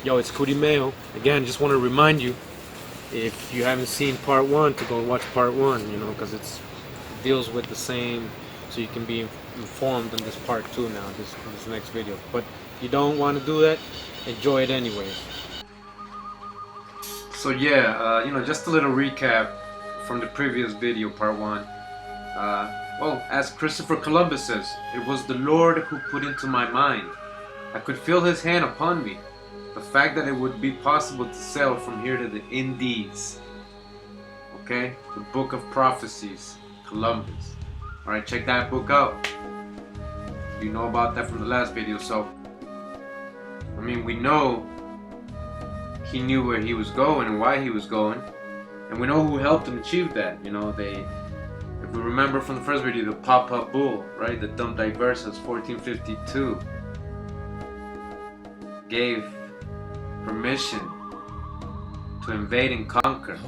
Yo, it's Cootie Mayo. Again, just want to remind you, if you haven't seen part 1, to go and watch part 1, you know, because it deals with the same, so you can be informed on this part 2 now, this next video. But if you don't want to do that, enjoy it anyways. So yeah, you know, just a little recap from the previous video, part 1. Well, as Christopher Columbus says, it was the Lord who put into my mind. I could feel his hand upon me. The fact that it would be possible to sail from here to the Indies. Okay? The Book of Prophecies. Columbus. Alright, check that book out. You know about that from the last video, so I mean, we know he knew where he was going and why he was going, and we know who helped him achieve that. You know, if we remember from the first video, the Papal bull, right? The dumb Diversas 1452 gave permission to invade and conquer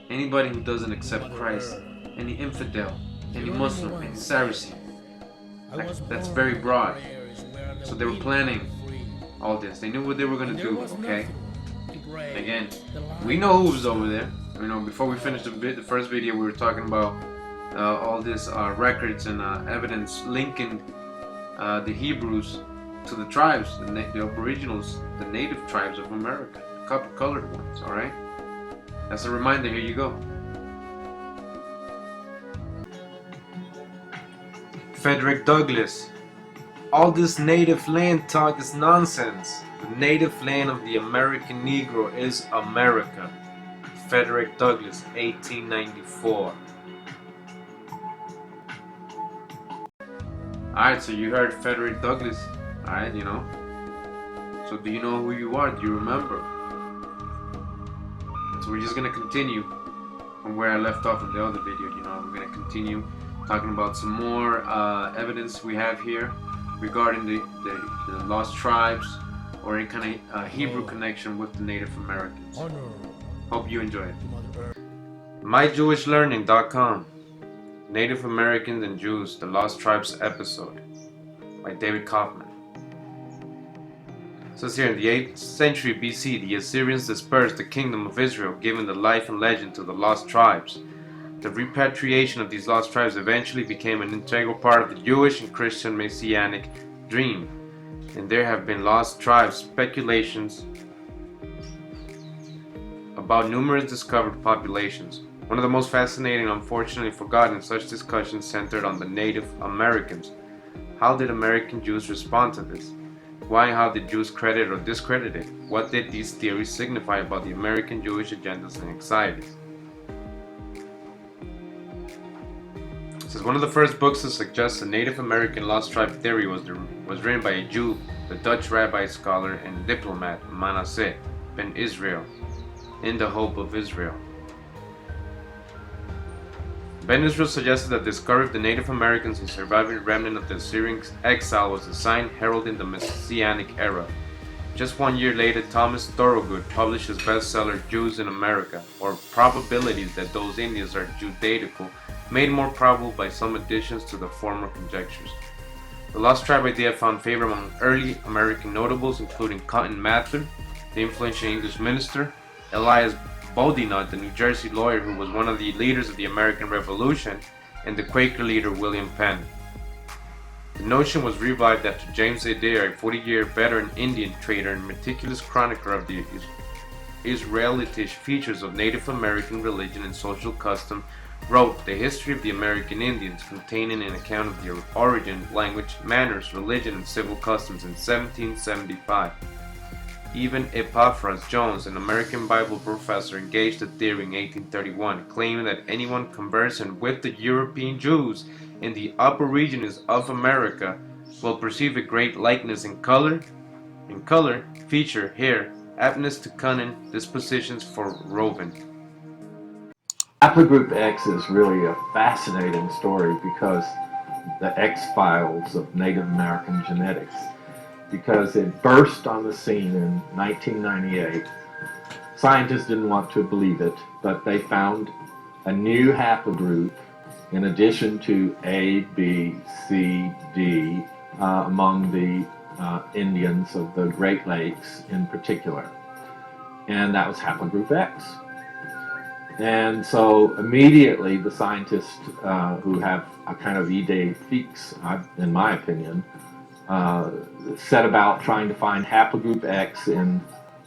anybody who doesn't accept Christ, any infidel, any Muslim, any Saracen. That's very broad. So they were planning all this. They knew what they were going to do, okay? Again, we know who was over there. You know, before we finished the first video, we were talking about all this records and evidence linking the Hebrews to the tribes, the Aboriginals, the native tribes of America, the copper-colored ones, alright? That's a reminder, here you go. Frederick Douglass. All this native land talk is nonsense. The native land of the American Negro is America. Frederick Douglass, 1894. Alright, so you heard Frederick Douglass. Alright, you know. So do you know who you are? Do you remember? So we're just going to continue from where I left off in the other video. You know, we're going to continue talking about some more evidence we have here regarding the lost tribes or any kind of Hebrew connection with the Native Americans. Hope you enjoy it. MyJewishLearning.com. Native Americans and Jews, the Lost Tribes episode by David Kaufman. It says here, in the 8th century BC, the Assyrians dispersed the kingdom of Israel, giving the life and legend to the lost tribes. The repatriation of these lost tribes eventually became an integral part of the Jewish and Christian Messianic dream, and there have been lost tribes speculations about numerous discovered populations. One of the most fascinating and unfortunately forgotten such discussions centered on the Native Americans. How did American Jews respond to this? Why and how did Jews credit or discredit it? What did these theories signify about the American Jewish agendas and anxieties? It says one of the first books to suggest the Native American lost tribe theory was written by a Jew, the Dutch rabbi, scholar, and diplomat Menasseh ben Israel, in The Hope of Israel. Ben Israel suggested that the discovery of the Native Americans, a surviving remnant of the Assyrian exile, was a sign heralding the Messianic era. Just 1 year later, Thomas Thorogood published his bestseller Jews in America, or Probabilities that Those Indians Are Judaical, made more probable by some additions to the former conjectures. The lost tribe idea found favor among early American notables, including Cotton Mather, the influential English minister, Elias Boudinot, the New Jersey lawyer who was one of the leaders of the American Revolution, and the Quaker leader William Penn. The notion was revived after James Adair, a 40-year veteran Indian trader and meticulous chronicler of the Israelitish features of Native American religion and social custom, wrote The History of the American Indians, containing an account of their origin, language, manners, religion, and civil customs in 1775. Even Epaphras Jones, an American Bible professor, engaged the theory in 1831, claiming that anyone conversant with the European Jews in the upper regions of America will perceive a great likeness in color, feature, hair, aptness to cunning, dispositions for roving. Haplogroup X is really a fascinating story because the X-Files of Native American genetics, because it burst on the scene in 1998. Scientists didn't want to believe it, but they found a new haplogroup in addition to A, B, C, D among the Indians of the Great Lakes in particular. And that was haplogroup X. And so immediately the scientists who have a kind of idée fixe, in my opinion, set about trying to find haplogroup X in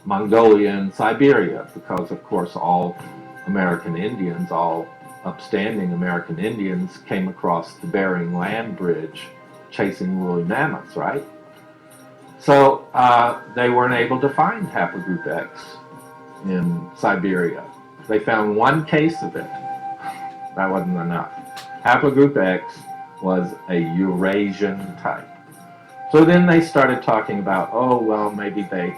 Mongolia and Siberia, because of course all American Indians, all upstanding American Indians came across the Bering Land Bridge chasing woolly mammoths, right? So they weren't able to find haplogroup X in Siberia. They found one case of it. That wasn't enough. Haplogroup X was a Eurasian type. So then they started talking about, oh, well, maybe they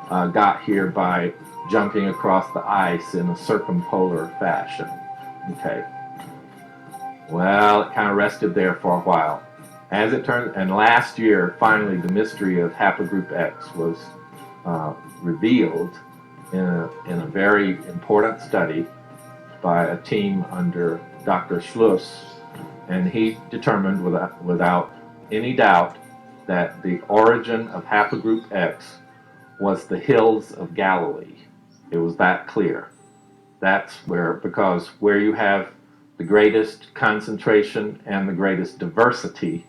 got here by jumping across the ice in a circumpolar fashion. Okay. Well, it kind of rested there for a while. As it turned, and last year, finally, the mystery of haplogroup X was revealed in a very important study by a team under Dr. Schluss, and he determined without any doubt that the origin of haplogroup X was the hills of Galilee. It was that clear. That's because where you have the greatest concentration and the greatest diversity,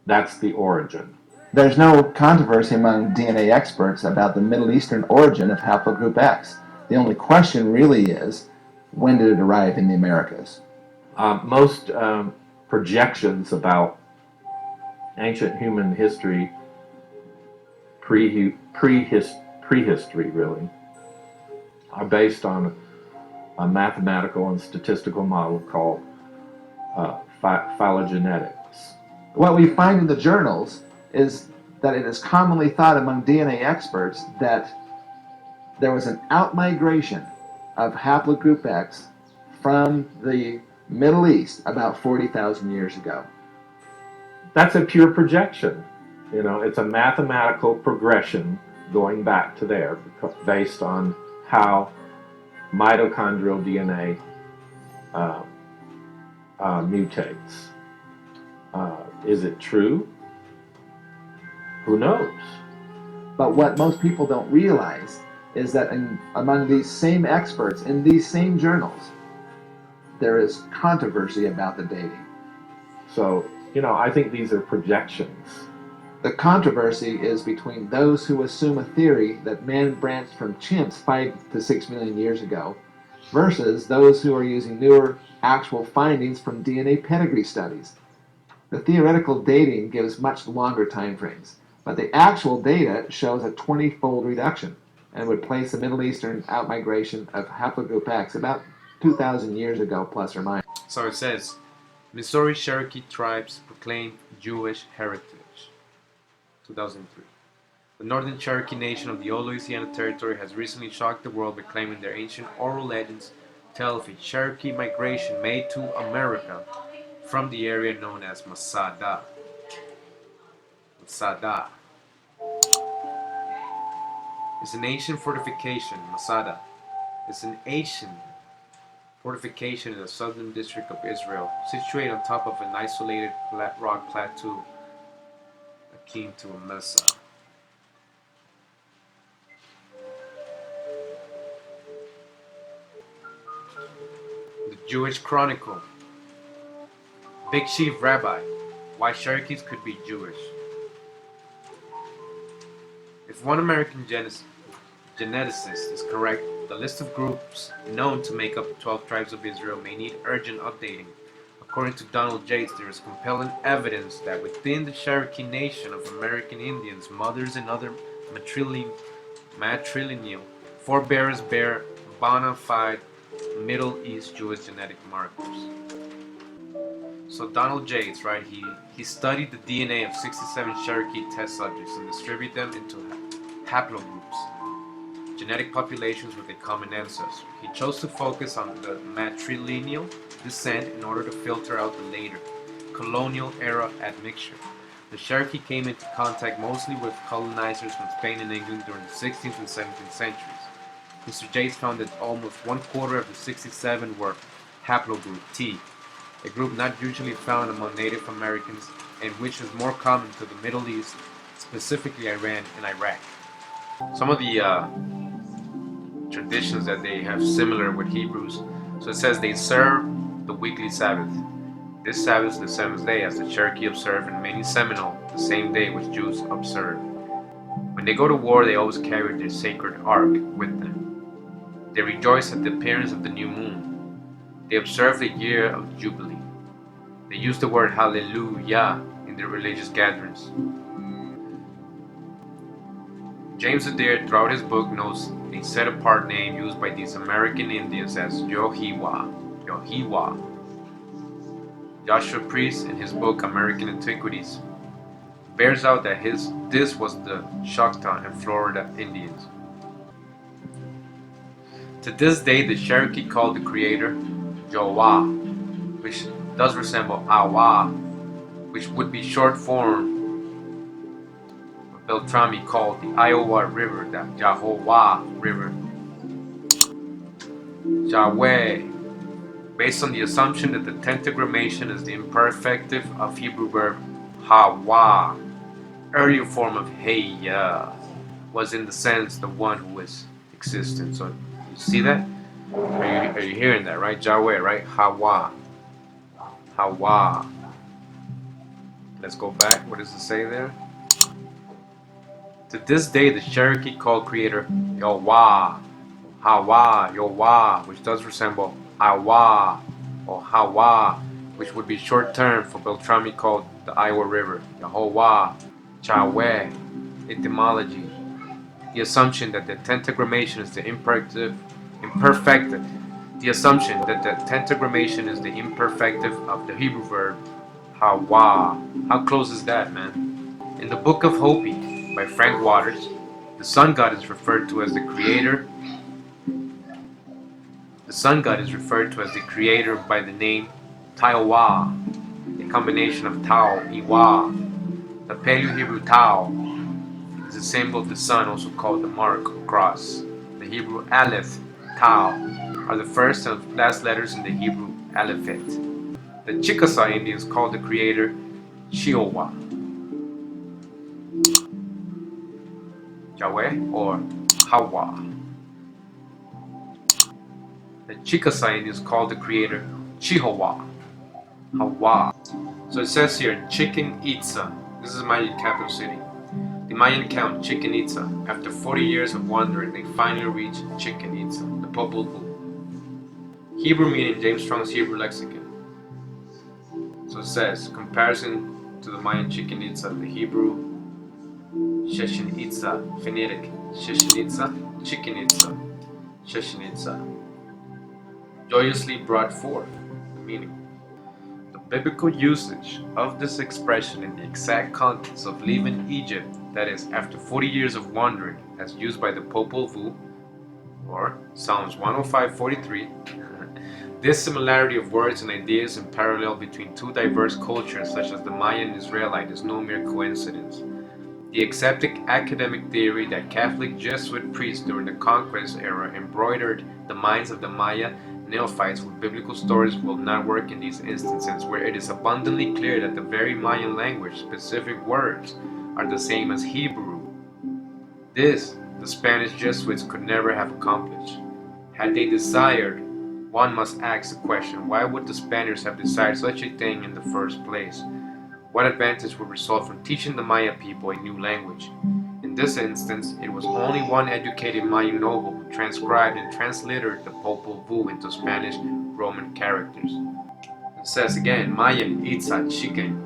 that's the origin. There's no controversy among DNA experts about the Middle Eastern origin of haplogroup X. The only question really is, when did it arrive in the Americas? Most projections about ancient human history, prehistory really, are based on a mathematical and statistical model called phylogenetics. What we find in the journals is that it is commonly thought among DNA experts that there was an outmigration of haplogroup X from the Middle East about 40,000 years ago. That's a pure projection. It's a mathematical progression going back to there based on how mitochondrial DNA mutates. Is it true? Who knows? But what most people don't realize is that among these same experts in these same journals, there is controversy about the dating. So, I think these are projections. The controversy is between those who assume a theory that man branched from chimps 5 to 6 million years ago versus those who are using newer actual findings from DNA pedigree studies. The theoretical dating gives much longer time frames, but the actual data shows a 20-fold reduction and would place the Middle Eastern outmigration of haplogroup X about 2,000 years ago, plus or minus. So it says, Missouri Cherokee tribes proclaim Jewish heritage. 2003. The Northern Cherokee Nation of the Old Louisiana Territory has recently shocked the world by claiming their ancient oral legends tell of a Cherokee migration made to America from the area known as Masada. Masada is an ancient fortification. Masada is an ancient fortification in the southern district of Israel, situated on top of an isolated rock plateau akin to a mesa. The Jewish Chronicle. Big Chief Rabbi, why Cherokees could be Jewish. If one American geneticist is correct, the list of groups known to make up the 12 tribes of Israel may need urgent updating. According to Donald Yates, there is compelling evidence that within the Cherokee Nation of American Indians, mothers and other matrilineal forebears bear bona fide Middle East Jewish genetic markers. So Donald Yates, right, he studied the DNA of 67 Cherokee test subjects and distributed them into haplogroups, genetic populations with a common ancestor. He chose to focus on the matrilineal descent in order to filter out the later, colonial era admixture. The Cherokee came into contact mostly with colonizers from Spain and England during the 16th and 17th centuries. Mr. Yates found that almost 1/4 of the 67 were haplogroup T, a group not usually found among Native Americans and which is more common to the Middle East, specifically Iran and Iraq. Some of the traditions that they have similar with Hebrews. So it says they serve the weekly Sabbath. This Sabbath is the seventh day, as the Cherokee observe, and many Seminole the same day which Jews observe. When they go to war, they always carry their sacred ark with them. They rejoice at the appearance of the new moon. They observe the year of Jubilee. They use the word Hallelujah in their religious gatherings. James Adair, throughout his book, notes a set-apart name used by these American Indians as Yohiwa. Joshua Priest, in his book American Antiquities, bears out that this was the Choctaw and Florida Indians. To this day, the Cherokee called the creator Jowa, which does resemble Awa, which would be short form of Beltrami called the Iowa River, the Yahowa River, Yahweh, based on the assumption that the tetragrammaton is the imperfective of Hebrew verb Hawa. Earlier form of Heya was in the sense the one who is existent. So you see that? Are you hearing that, right? Yahweh, right? Hawa. Hawa. Let's go back. What does it say there? To this day, the Cherokee called creator Yahweh, Hawa, Yahweh, which does resemble Awa or Hawa, which would be short term for Beltrami called the Iowa River, Yehovah, Yahweh. Etymology: the assumption that the tetragrammaton is the imperfective. The assumption that the tetragrammaton is the imperfective of the Hebrew verb Hawa. How close is that, man? In the Book of Hopi by Frank Waters, the sun god is referred to as the creator. The sun god is referred to as the creator by the name Taiwa, a combination of Tau, Iwa. The Paleo-Hebrew Tau is a symbol of the sun, also called the mark or cross. The Hebrew Aleph, Tau, are the first and last letters in the Hebrew alphabet. The Chickasaw Indians called the creator Chihuahua, Yahweh, or Hawa. The Chickasaw Indians called the creator Chihuahua, Hawa. So it says here, Chichen Itza. This is Mayan capital city. The Mayan count Chichen Itza. After 40 years of wandering, they finally reached Chichen Itza, the Papal Bull. Hebrew meaning James Strong's Hebrew lexicon. So it says, comparison to the Mayan Chichen Itza, the Hebrew Sheshin Itza, phonetic Sheshin Itza, Chichen Itza, Sheshin Itza. Joyously brought forth, the meaning. The biblical usage of this expression in the exact context of leaving Egypt, that is, after 40 years of wandering, as used by the Popol Vuh, or Psalms 105:43, this similarity of words and ideas in parallel between two diverse cultures such as the Mayan and Israelite is no mere coincidence. The accepted academic theory that Catholic Jesuit priests during the Conquest era embroidered the minds of the Maya neophytes with biblical stories will not work in these instances, where it is abundantly clear that the very Mayan language specific words are the same as Hebrew. This, the Spanish Jesuits could never have accomplished. Had they desired, one must ask the question, why would the Spaniards have desired such a thing in the first place? What advantage would result from teaching the Maya people a new language? In this instance, it was only one educated Mayan noble who transcribed and transliterated the Popol Vuh into Spanish Roman characters. It says again, Mayan Itza Chichen,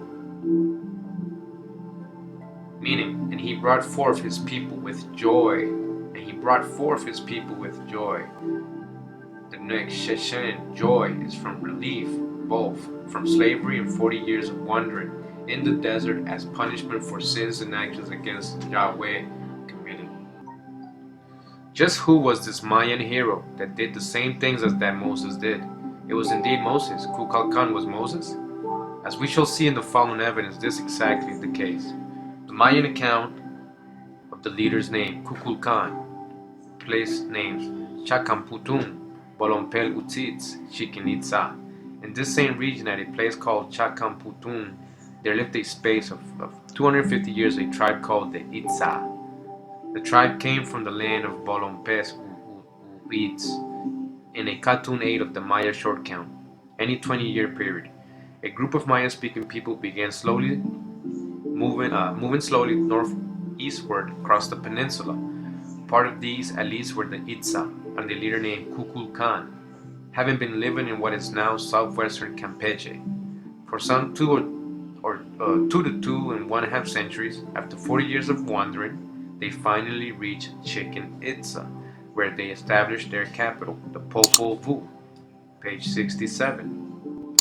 meaning, and he brought forth his people with joy. And he brought forth his people with joy. The next Sheshen, joy, is from relief, both from slavery and 40 years of wandering in the desert as punishment for sins and actions against Yahweh committed. Just who was this Mayan hero that did the same things as that Moses did? It was indeed Moses. Kukulkan was Moses? As we shall see in the following evidence, this is exactly the case. The Mayan account of the leader's name, Kukulkan, place names Chakamputun, Bolompel Utzitz, Chichen Itza, In this same region, at a place called Chakamputun, there lived a space of 250 years a tribe called the Itza. The tribe came from the land of Bolompes Ubids in a Katun 8 of the Maya short count, any 20-year period. A group of Maya-speaking people began moving slowly northeastward across the peninsula. Part of these, at least, were the Itza, and the leader named Kukulkan, having been living in what is now southwestern Campeche for some 2.5 centuries. After 40 years of wandering, they finally reached Chichen Itza, where they established their capital, the Popol Vuh. Page 67.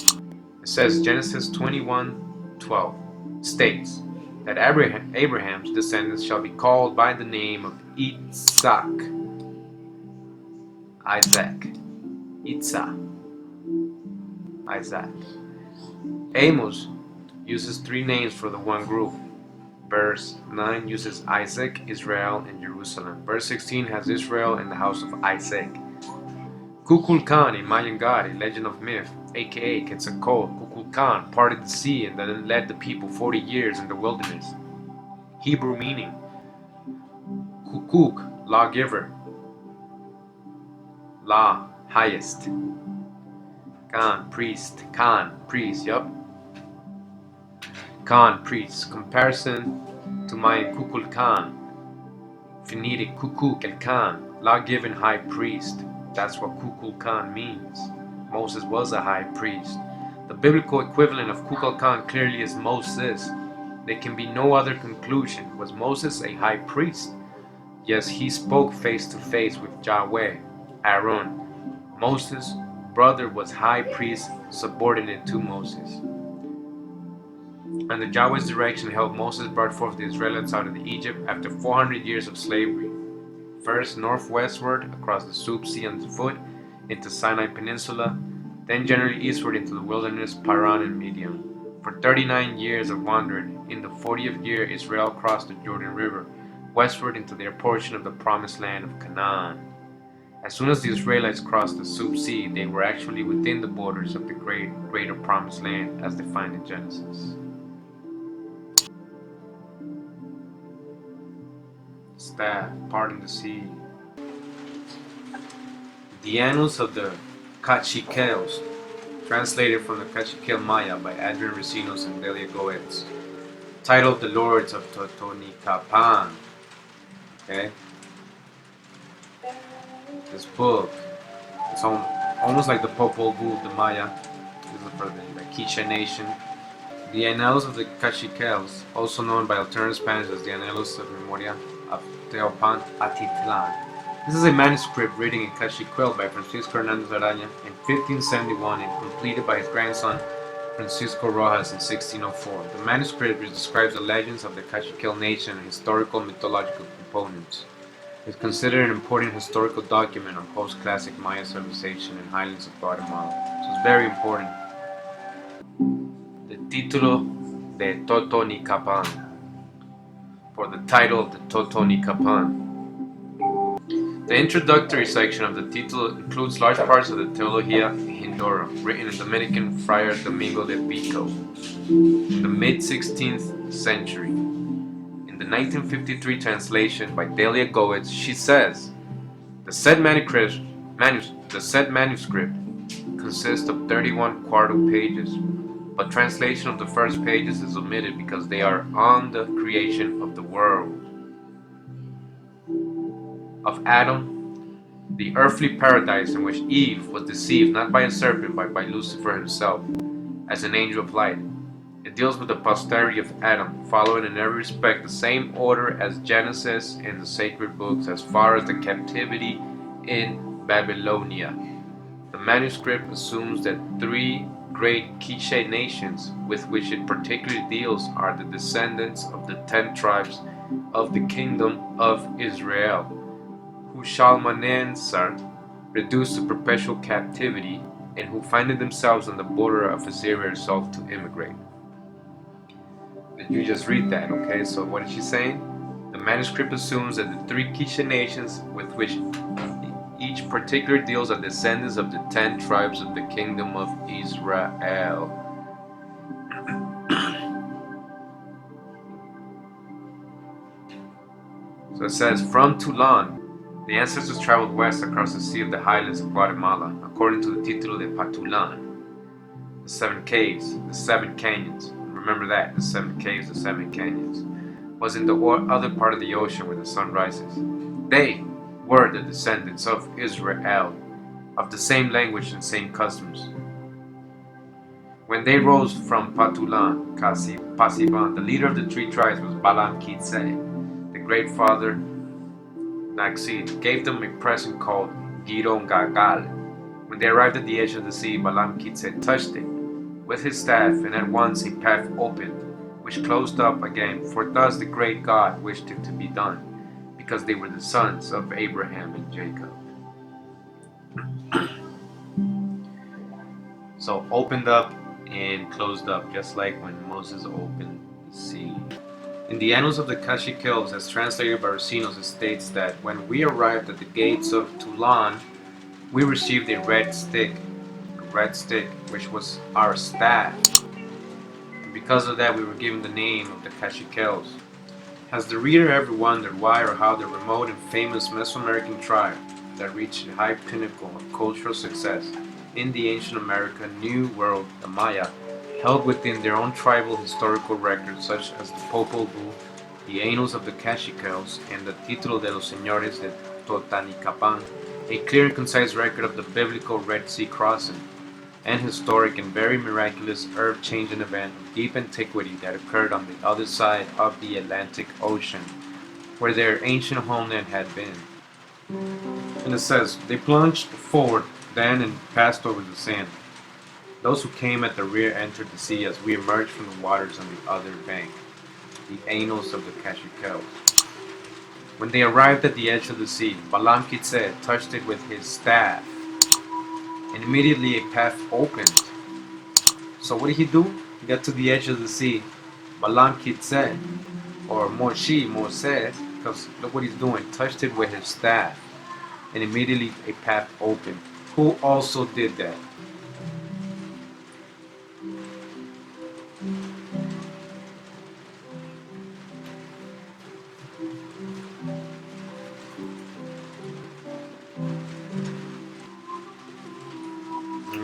It says Genesis 21:12 states that Abraham's descendants shall be called by the name of Isaac. Isaac. Amos uses three names for the one group. Verse 9 uses Isaac, Israel, and Jerusalem. Verse 16 has Israel and the house of Isaac. Kukulkan, a Mayan god, a legend of myth, aka Quetzalcoatl. Kukulkan parted the sea and then led the people 40 years in the wilderness. Hebrew meaning Kukuk, lawgiver, law, highest. Khan, priest, yup. Khan, priest. Comparison to Mayan Kukulkan, Phonetic Kukuk el Khan, law-given high priest. That's what Kukulkan means. Moses was a high priest. The biblical equivalent of Kukulkan clearly is Moses. There can be no other conclusion. Was Moses a high priest? Yes, he spoke face to face with Yahweh, Aaron. Moses' brother was high priest, subordinate to Moses. Under Yahweh's direction, helped Moses brought forth the Israelites out of Egypt after 400 years of slavery. First northwestward across the Soup Sea on foot into Sinai Peninsula, then generally eastward into the wilderness, Paran and Midian. For 39 years of wandering, in the 40th year Israel crossed the Jordan River, westward into their portion of the promised land of Canaan. As soon as the Israelites crossed the Soup Sea, they were actually within the borders of the greater promised land as defined in Genesis. Staff, parting the sea. The Annals of the Caciques, translated from the Cacique Maya by Adrian Recinos and Delia Goetz, titled The Lords of Totonicapán. Okay? This book, it's almost like the Popol Vuh of the Maya. This is for the Quiche Nation. The Annals of the Caciques, also known by alternate Spanish as the Annals of Memoria of Teopan Atitlan. This is a manuscript written in Caciquel by Francisco Hernandez Araña in 1571 and completed by his grandson Francisco Rojas in 1604. The manuscript describes the legends of the Caciquel nation and historical mythological components. It is considered an important historical document on post-classic Maya civilization in highlands of Guatemala. So it's very important. The Título de Totonicapán, for the title of the Totonicapán. The introductory section of the Título includes large parts of the Teología Hindorum, written in Dominican Friar Domingo de Pico in the mid-16th century. In the 1953 translation by Delia Goetz, she says, the said manuscript consists of 31 quarto pages, but translation of the first pages is omitted because they are on the creation of the world. Of Adam, the earthly paradise in which Eve was deceived not by a serpent but by Lucifer himself, as an angel of light. It deals with the posterity of Adam, following in every respect the same order as Genesis and the sacred books as far as the captivity in Babylonia. The manuscript assumes that three great Quiche nations with which it particularly deals are the descendants of the 10 tribes of the kingdom of Israel, who Shalmaneser reduced to perpetual captivity and who finding themselves on the border of Assyria resolved to immigrate. Did you just read that? Okay, so what is she saying? The manuscript assumes that the three Quiche nations with which Each particular deals are descendants of the 10 tribes of the kingdom of Israel. So it says, from Toulon, the ancestors traveled west across the sea of the highlands of Guatemala, according to the Título de Patulan, the 7 caves, the 7 canyons. Remember that, the 7 caves, the 7 canyons, was in the other part of the ocean where the sun rises. They were the descendants of Israel, of the same language and same customs. When they rose from Patulan, Pasiban, the leader of the 3 tribes was Balam Kitse. The great father Naxid gave them a present called Giron Gagal. When they arrived at the edge of the sea, Balam Kitse touched it with his staff, and at once a path opened, which closed up again, for thus the great God wished it to be done, because they were the sons of Abraham and Jacob. So opened up and closed up, just like when Moses opened the sea. In the Annals of the Caciques, as translated by Rosinos, it states that when we arrived at the gates of Toulon, we received a red stick, which was our staff. And because of that, we were given the name of the Caciques. Has the reader ever wondered why or how the remote and famous Mesoamerican tribe that reached a high pinnacle of cultural success in the ancient American New World, the Maya, held within their own tribal historical records such as the Papal Bull, the Annals of the Caciques, and the Título de los Señores de Totanicapan, a clear and concise record of the biblical Red Sea crossing, an historic and very miraculous earth-changing event of deep antiquity that occurred on the other side of the Atlantic Ocean, where their ancient homeland had been. And it says, they plunged forward then and passed over the sand. Those who came at the rear entered the sea as we emerged from the waters on the other bank. The Annals of the Caciques. When they arrived at the edge of the sea, Balam Kitse touched it with his staff, and immediately a path opened. So what did he do? He got to the edge of the sea. Balam Kitse, or Moses, because look what he's doing, touched it with his staff, and immediately a path opened. Who also did that?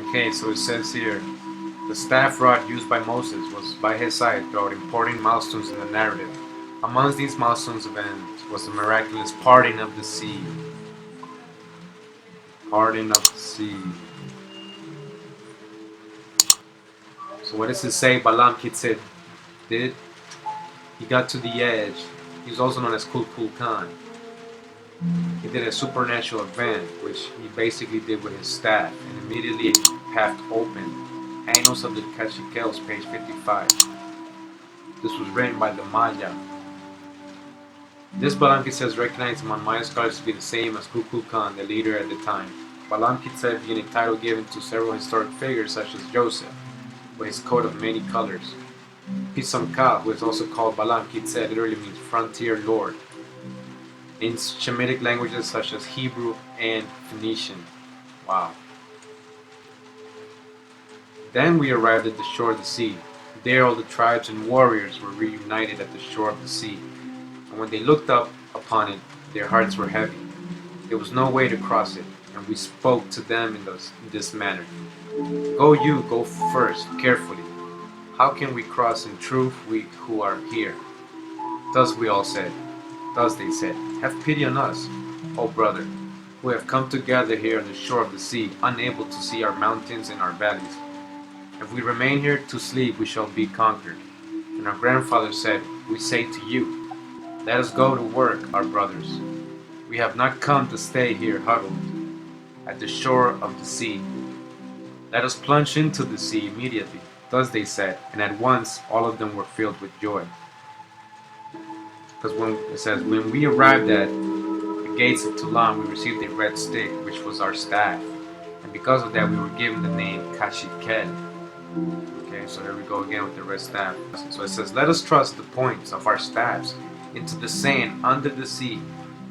Okay, so it says here, the staff rod used by Moses was by his side throughout important milestones in the narrative. Amongst these milestones events was the miraculous parting of the sea. Parting of the sea. So what does it say Balam Kitse did? He got to the edge. He was also known as Kulkul Khan. He did a supernatural event, which he basically did with his staff, and immediately a path opened. Annals of the Caciques, page 55. This was written by the Maya. This Balam Kitse is recognized among Maya scholars to be the same as Kulkul Khan, the leader at the time. Balam Kitse being a title given to several historic figures such as Joseph, with his coat of many colors. Pisamka, who is also called Balam Kitse, literally means frontier lord, in Shemitic languages such as Hebrew and Phoenician. Wow. Then we arrived at the shore of the sea. There all the tribes and warriors were reunited at the shore of the sea. And when they looked up upon it, their hearts were heavy. There was no way to cross it, and we spoke to them in this manner. Go first, carefully. How can we cross in truth, we who are here? Thus we all said. Thus they said, have pity on us, O brother, who have come together here on the shore of the sea, unable to see our mountains and our valleys. If we remain here to sleep, we shall be conquered. And our grandfather said, we say to you, let us go to work, our brothers. We have not come to stay here huddled at the shore of the sea. Let us plunge into the sea immediately. Thus they said, and at once all of them were filled with joy. Because when it says, when we arrived at the gates of Toulon, we received a red stick, which was our staff. And because of that, we were given the name Caciques. Okay, so there we go again with the red staff. So it says, let us thrust the points of our staffs into the sand under the sea,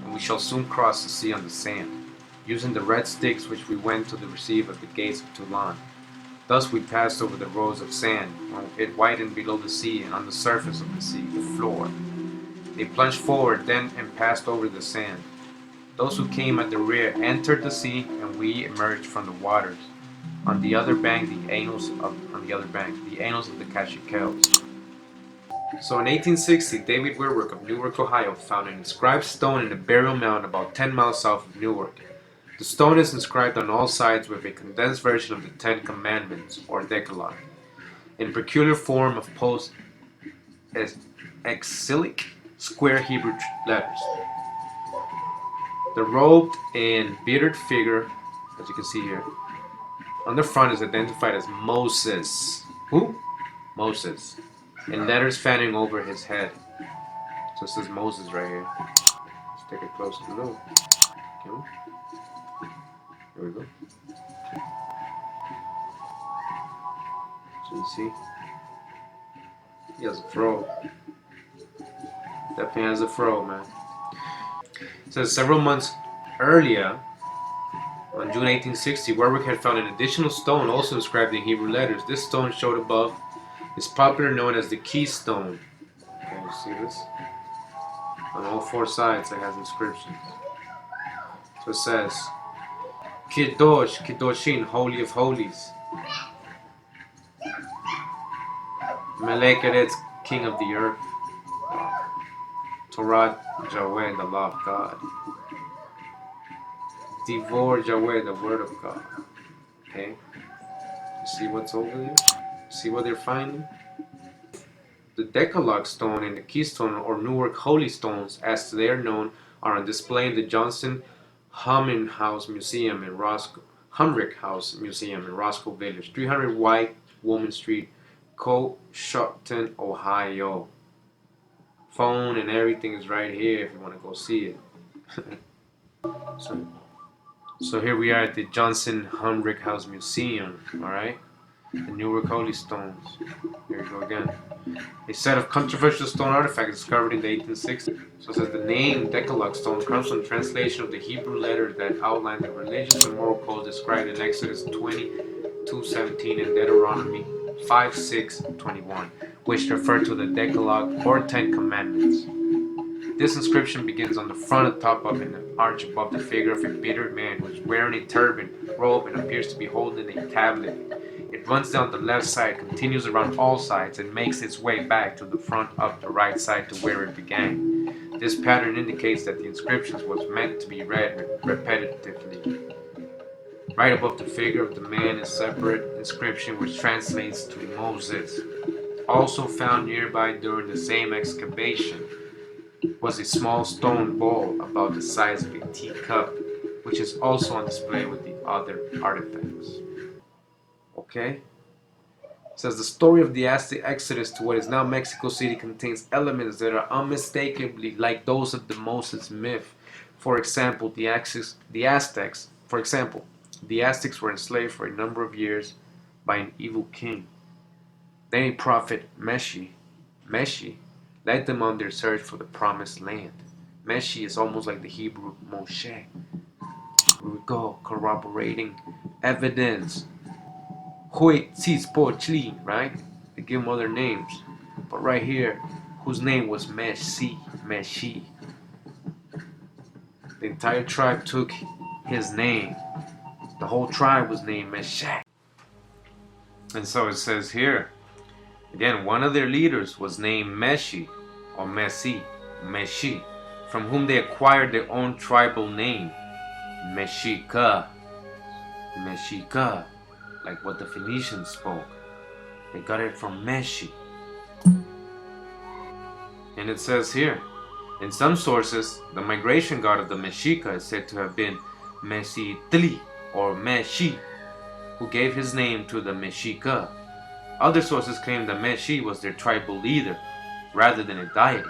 and we shall soon cross the sea on the sand. using the red sticks which we went to receive at the gates of Toulon. Thus we passed over the rows of sand, it widened below the sea and on the surface of the sea, the floor. They plunged forward then and passed over the sand. Those who came at the rear entered the sea, and we emerged from the waters. On the other bank, the annals of the Cashicels. So in 1860, David Weirwork of Newark, Ohio, found an inscribed stone in a burial mound about 10 miles south of Newark. The stone is inscribed on all sides with a condensed version of the Ten Commandments, or decalogue, in peculiar form of post-exilic square Hebrew letters. The robed and bearded figure, as you can see here, on the front is identified as Moses. Who? Moses. In letters fanning over his head. So it says Moses right here. Let's take a closer look. Okay. Here we go. So you see, he has a fro. Definitely has a fro, man. It says several months earlier, on June 1860, Warwick had found an additional stone also inscribed in Hebrew letters. This stone, showed above, is popularly known as the keystone. Okay, you see this? On all four sides it has inscriptions. So it says, Kiddosh, Kiddoshin, Holy of Holies. Melech Eretz, King of the Earth. Torah Yahweh, the law of God. Divor Yahweh, the word of God. Okay? You see what's over there? See what they're finding? The Decalogue stone and the Keystone, or Newark Holy Stones, as they are known, are on display in the Johnson Humrick House Museum in Roscoe Village, 300 White Woman Street, Coshocton, Ohio. Phone and everything is right here if you want to go see it. So here we are at the Johnson Humrick House Museum, alright? The Newark Holy Stones. Here we go again. A set of controversial stone artifacts discovered in the 1860s. So it says the name Decalogue stone comes from translation of the Hebrew letters that outline the religious and moral codes described in Exodus 20:17 and Deuteronomy 5:6-21, which refer to the Decalogue or Ten Commandments. This inscription begins on the front and top of an arch above the figure of a bearded man who is wearing a turban, robe, and appears to be holding a tablet. It runs down the left side, continues around all sides, and makes its way back to the front of the right side to where it began. This pattern indicates that the inscription was meant to be read repetitively. Right above the figure of the man is a separate inscription which translates to Moses. Also found nearby during the same excavation was a small stone bowl about the size of a teacup, which is also on display with the other artifacts. Okay? It says the story of the Aztec exodus to what is now Mexico City contains elements that are unmistakably like those of the Moses myth. For example, the Aztecs were enslaved for a number of years by an evil king. Then a prophet, Meshi, led them on their search for the promised land. Meshi is almost like the Hebrew Moshe. Here we go, corroborating evidence. Right? They give them other names. But right here, whose name was Meshi. The entire tribe took his name. The whole tribe was named Meshach. And so it says here, again, one of their leaders was named Meshi, or Meshi, from whom they acquired their own tribal name, Mexica, like what the Phoenicians spoke. They got it from Meshi. And it says here, in some sources, the migration god of the Mexica is said to have been Mesitli, or Meshi, who gave his name to the Mexica. Other sources claim that Meshi was their tribal leader, rather than a deity.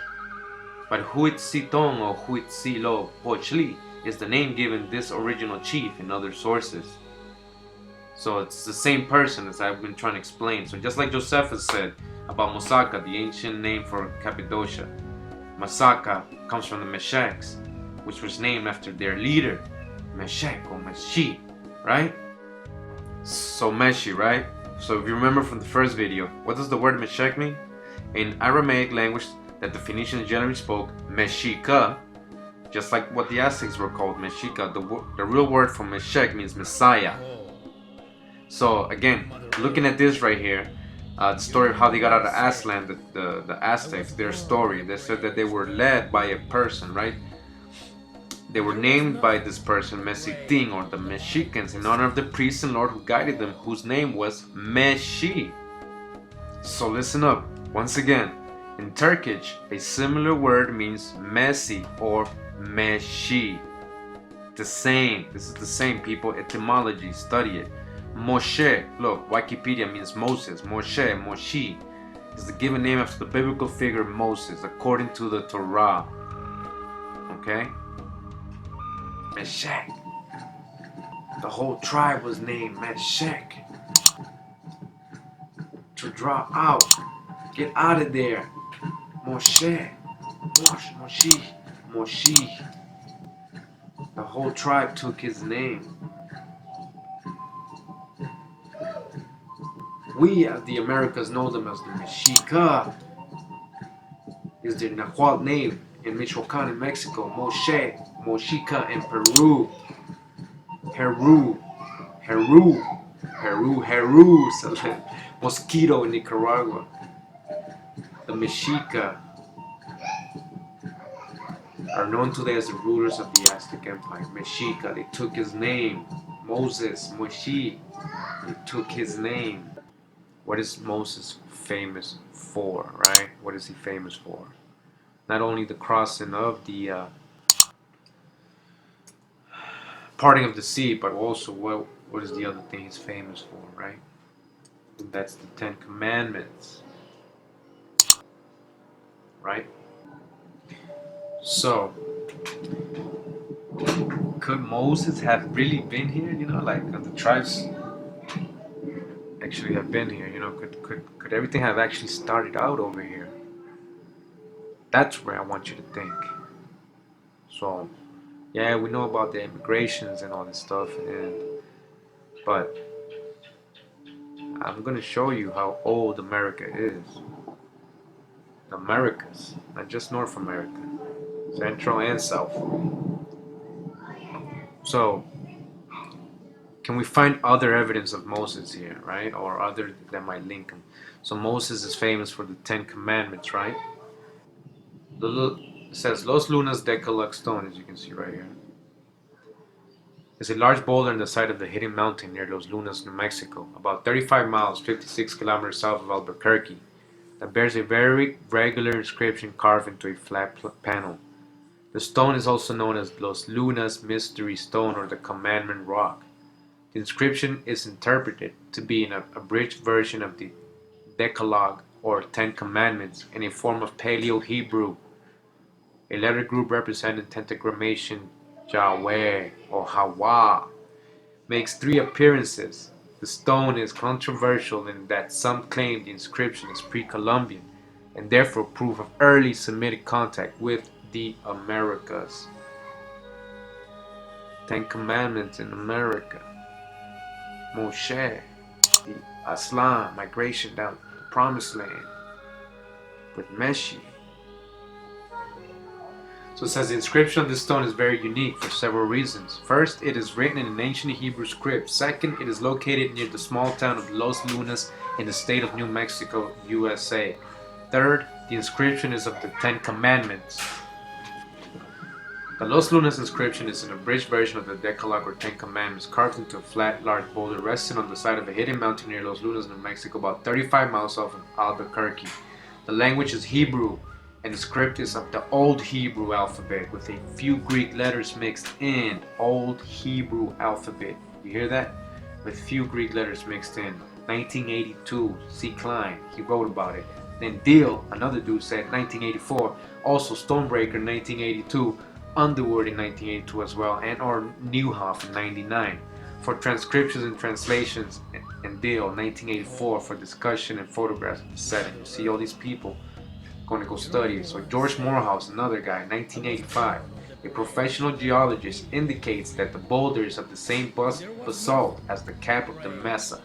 But Huitziton or Huitzilo Pochli is the name given this original chief in other sources. So it's the same person as I've been trying to explain. So just like Josephus said about Mosaka, the ancient name for Cappadocia, Masaka comes from the Meshachs, which was named after their leader, Meshech or Meshi, right? So Meshi, right? So if you remember from the first video, what does the word Meshech mean? In Aramaic language that the Phoenicians generally spoke, Meshika, just like what the Aztecs were called, Meshika, the real word for Meshech means Messiah. So again, looking at this right here, the story of how they got out of Aztlan, the Aztecs, their story, they said that they were led by a person, right? They were named by this person, Mesitin, or the Mexicans, in honor of the priest and lord who guided them, whose name was Meshi. So listen up, once again, in Turkish, a similar word means Messi or Meshi. This is the same, people, etymology, study it. Moshe, look, Wikipedia means Moses. Moshe, Moshi, is the given name after the biblical figure Moses, according to the Torah. Okay? Meshech. The whole tribe was named Meshech. To draw out. Get out of there. Moshe. Moshi. The whole tribe took his name. We, as the Americas, know them as the Mexica. Is their Nahuatl name in Michoacan in Mexico. Moshe, Mochica in Peru. Heru. So mosquito in Nicaragua. The Mexica are known today as the rulers of the Aztec Empire. Mexica, they took his name. Moses, Moshi, they took his name. What is Moses famous for, right? What is he famous for? Not only the crossing of the parting of the sea, but also what is the other thing he's famous for, right? And that's the Ten Commandments, right? So, could Moses have really been here? You know, like the tribes actually have been here. You know, could everything have actually started out over here? That's where I want you to think. So, yeah, we know about the immigrations and all this stuff, but I'm gonna show you how old America is. The Americas, not just North America, Central and South. So, can we find other evidence of Moses here, right? Or other that might link him? So Moses is famous for the Ten Commandments, right? It says Los Lunas decalogue stone, as you can see right here. It's a large boulder on the side of the hidden mountain near Los Lunas, New Mexico, about 35 miles, 56 kilometers south of Albuquerque, that bears a very regular inscription carved into a flat panel. The stone is also known as Los Lunas Mystery Stone or the Commandment Rock. The inscription is interpreted to be an abridged version of the Decalogue or Ten Commandments in a form of Paleo-Hebrew, a letter group representing tetragrammation Yahweh or Hawa. Makes 3 appearances. The stone is controversial in that some claim the inscription is pre-Columbian and therefore proof of early Semitic contact with the Americas. Ten Commandments in America. Moshe, the Aztlan migration down the Promised Land with Meshi. So it says the inscription on this stone is very unique for several reasons. First, it is written in an ancient Hebrew script. Second, it is located near the small town of Los Lunas in the state of New Mexico, USA. Third, the inscription is of the Ten Commandments. The Los Lunas inscription is an abridged version of the Decalogue or Ten Commandments carved into a flat, large boulder resting on the side of a hidden mountain near Los Lunas, New Mexico, about 35 miles off of Albuquerque. The language is Hebrew, and the script is of the Old Hebrew alphabet with a few Greek letters mixed in. Old Hebrew alphabet. You hear that? With few Greek letters mixed in. 1982, C. Klein, he wrote about it. Then Deal, another dude, said 1984. Also Stonebreaker, 1982. Underwood in 1982 as well, and or Newhoff in 99 for transcriptions and translations, and Deal 1984 for discussion and photographs of the setting. You see all these people going to go study. So George Morehouse, another guy, 1985. A professional geologist indicates that the boulder is of the same basalt as the cap of the Menasseh.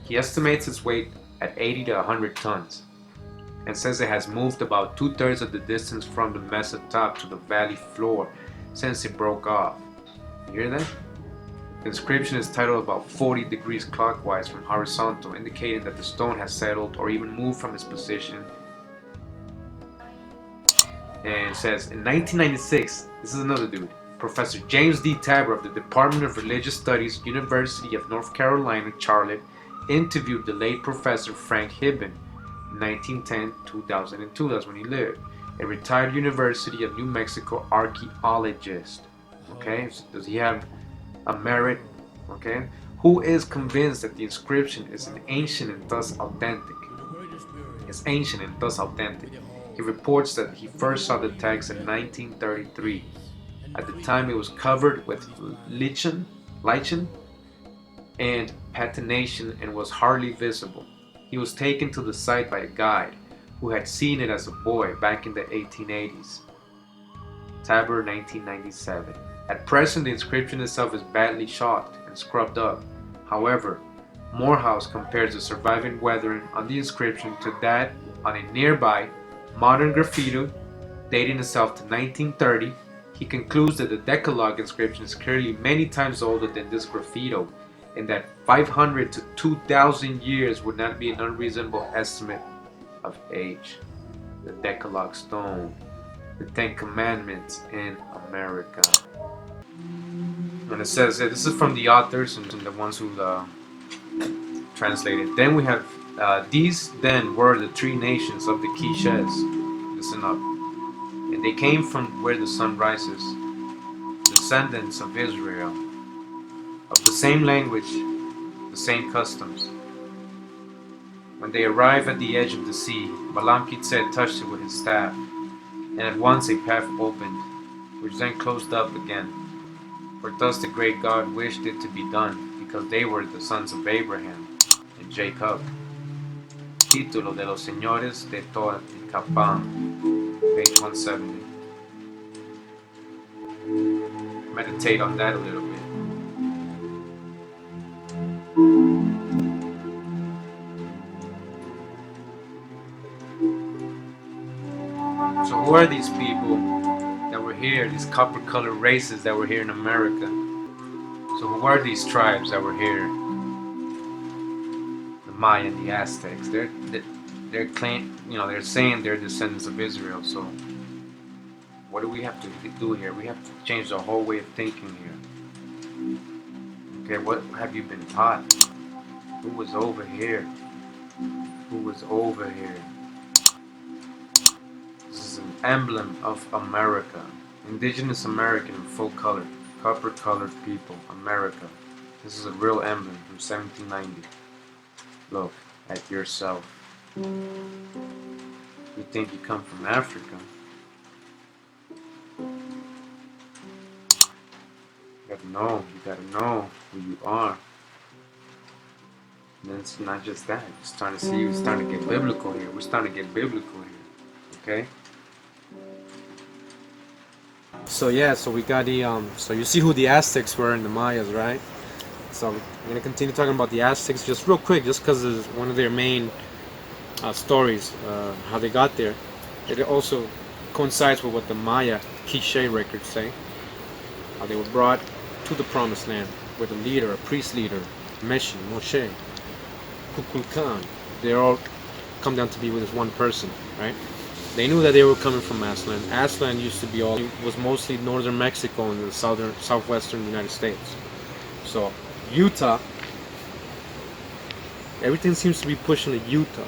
He estimates its weight at 80 to 100 tons and says it has moved about 2/3 of the distance from the Menasseh top to the valley floor since it broke off. You hear that? The inscription is titled about 40 degrees clockwise from horizontal, indicating that the stone has settled or even moved from its position. And it says, in 1996, this is another dude, Professor James D. Tabor of the Department of Religious Studies, University of North Carolina, Charlotte, interviewed the late Professor Frank Hibben in 1910-2002, that's when he lived, a retired University of New Mexico archaeologist. Okay, so does he have a merit? Okay, who is convinced that the inscription is ancient and thus authentic? It's ancient and thus authentic. He reports that he first saw the text in 1933. At the time, it was covered with lichen and patination and was hardly visible. He was taken to the site by a guide who had seen it as a boy back in the 1880s. Tabor, 1997. At present, the inscription itself is badly chalked and scrubbed up. However, Morehouse compares the surviving weathering on the inscription to that on a nearby modern graffiti dating itself to 1930. He concludes that the decalogue inscription is clearly many times older than this graffito, and that 500 to 2,000 years would not be an unreasonable estimate of age. The decalogue stone, the Ten Commandments in America. And it says that this is from the authors and the ones who translated. Then we have these then were the three nations of the Quiches. Listen up. And they came from where the sun rises, descendants of Israel, of the same language, the same customs. When they arrived at the edge of the sea, Balaam Kitzet touched it with his staff, and at once a path opened, which then closed up again. For thus the great God wished it to be done, because they were the sons of Abraham and Jacob. Título de los Señores de Toacapam, page 170. Meditate on that a little bit. So who are these people that were here, these copper-colored races that were here in America? So who are these tribes that were here? The Maya and the Aztecs. They're saying they're descendants of Israel. So what do we have to do here? We have to change the whole way of thinking here. Okay, what have you been taught? Who was over here? Who was over here? This is an emblem of America. Indigenous American in full color. Copper-colored people. America. This is a real emblem from 1790. Look at yourself. You think you come from Africa? You gotta know who you are. And then it's not just that. We're starting to see, we're starting to get biblical here. We're starting to get biblical here. Okay? So yeah, so we got the so you see who the Aztecs were and the Mayas, right? So I'm gonna continue talking about the Aztecs just real quick, just because it's one of their main stories, how they got there. It also coincides with what the Maya Quiche records say, how they were brought to the Promised Land with a leader, a priest leader, Meshi, Moshe, Kukulkan. They all come down to be with this one person, right? They knew that they were coming from Aztlan. Aztlan used to be was mostly northern Mexico and the southwestern United States. So Utah, everything seems to be pushing to Utah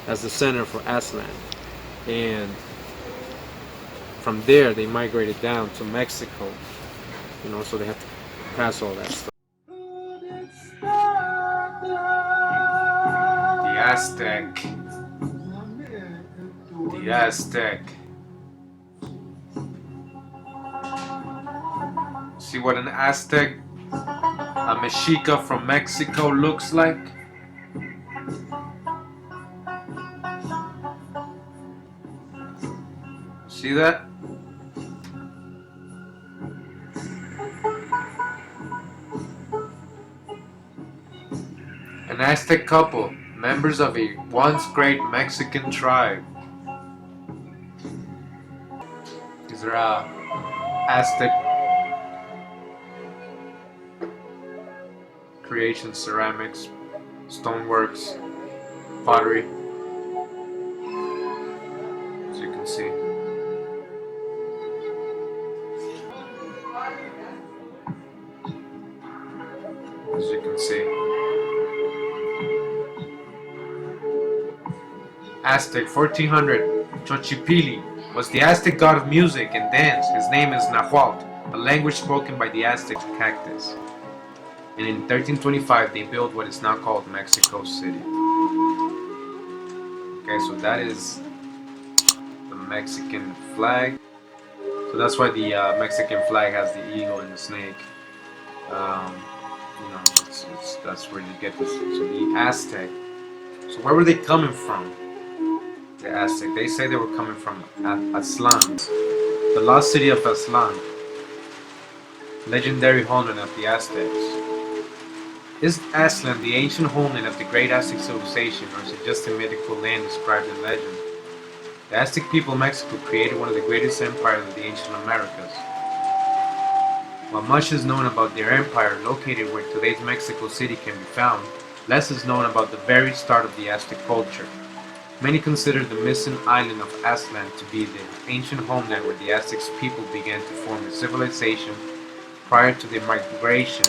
as the center for Aztlan, and from there they migrated down to Mexico. So they have to pass all that stuff. The Aztec. The Aztec. See what an Aztec, a Mexica from Mexico looks like? See that? Aztec couple, members of a once great Mexican tribe. These are Aztec creations, ceramics, stoneworks, pottery, as you can see. As you can see. Aztec 1400, Xochipilli was the Aztec god of music and dance. His name is Nahuatl, a language spoken by the Aztec cactus. And in 1325 they built what is now called Mexico City. Okay, so that is the Mexican flag. So that's why the Mexican flag has the eagle and the snake. That's where you get this. So the Aztec. So where were they coming from? The Aztec. They say they were coming from Aztlan, the lost city of Aztlan, legendary homeland of the Aztecs. Is Aztlan the ancient homeland of the great Aztec civilization, or is it just a mythical land described in legend? The Aztec people of Mexico created one of the greatest empires of the ancient Americas. While much is known about their empire, located where today's Mexico City can be found, less is known about the very start of the Aztec culture. Many consider the missing island of Aztlan to be the ancient homeland where the Aztec people began to form a civilization prior to their migration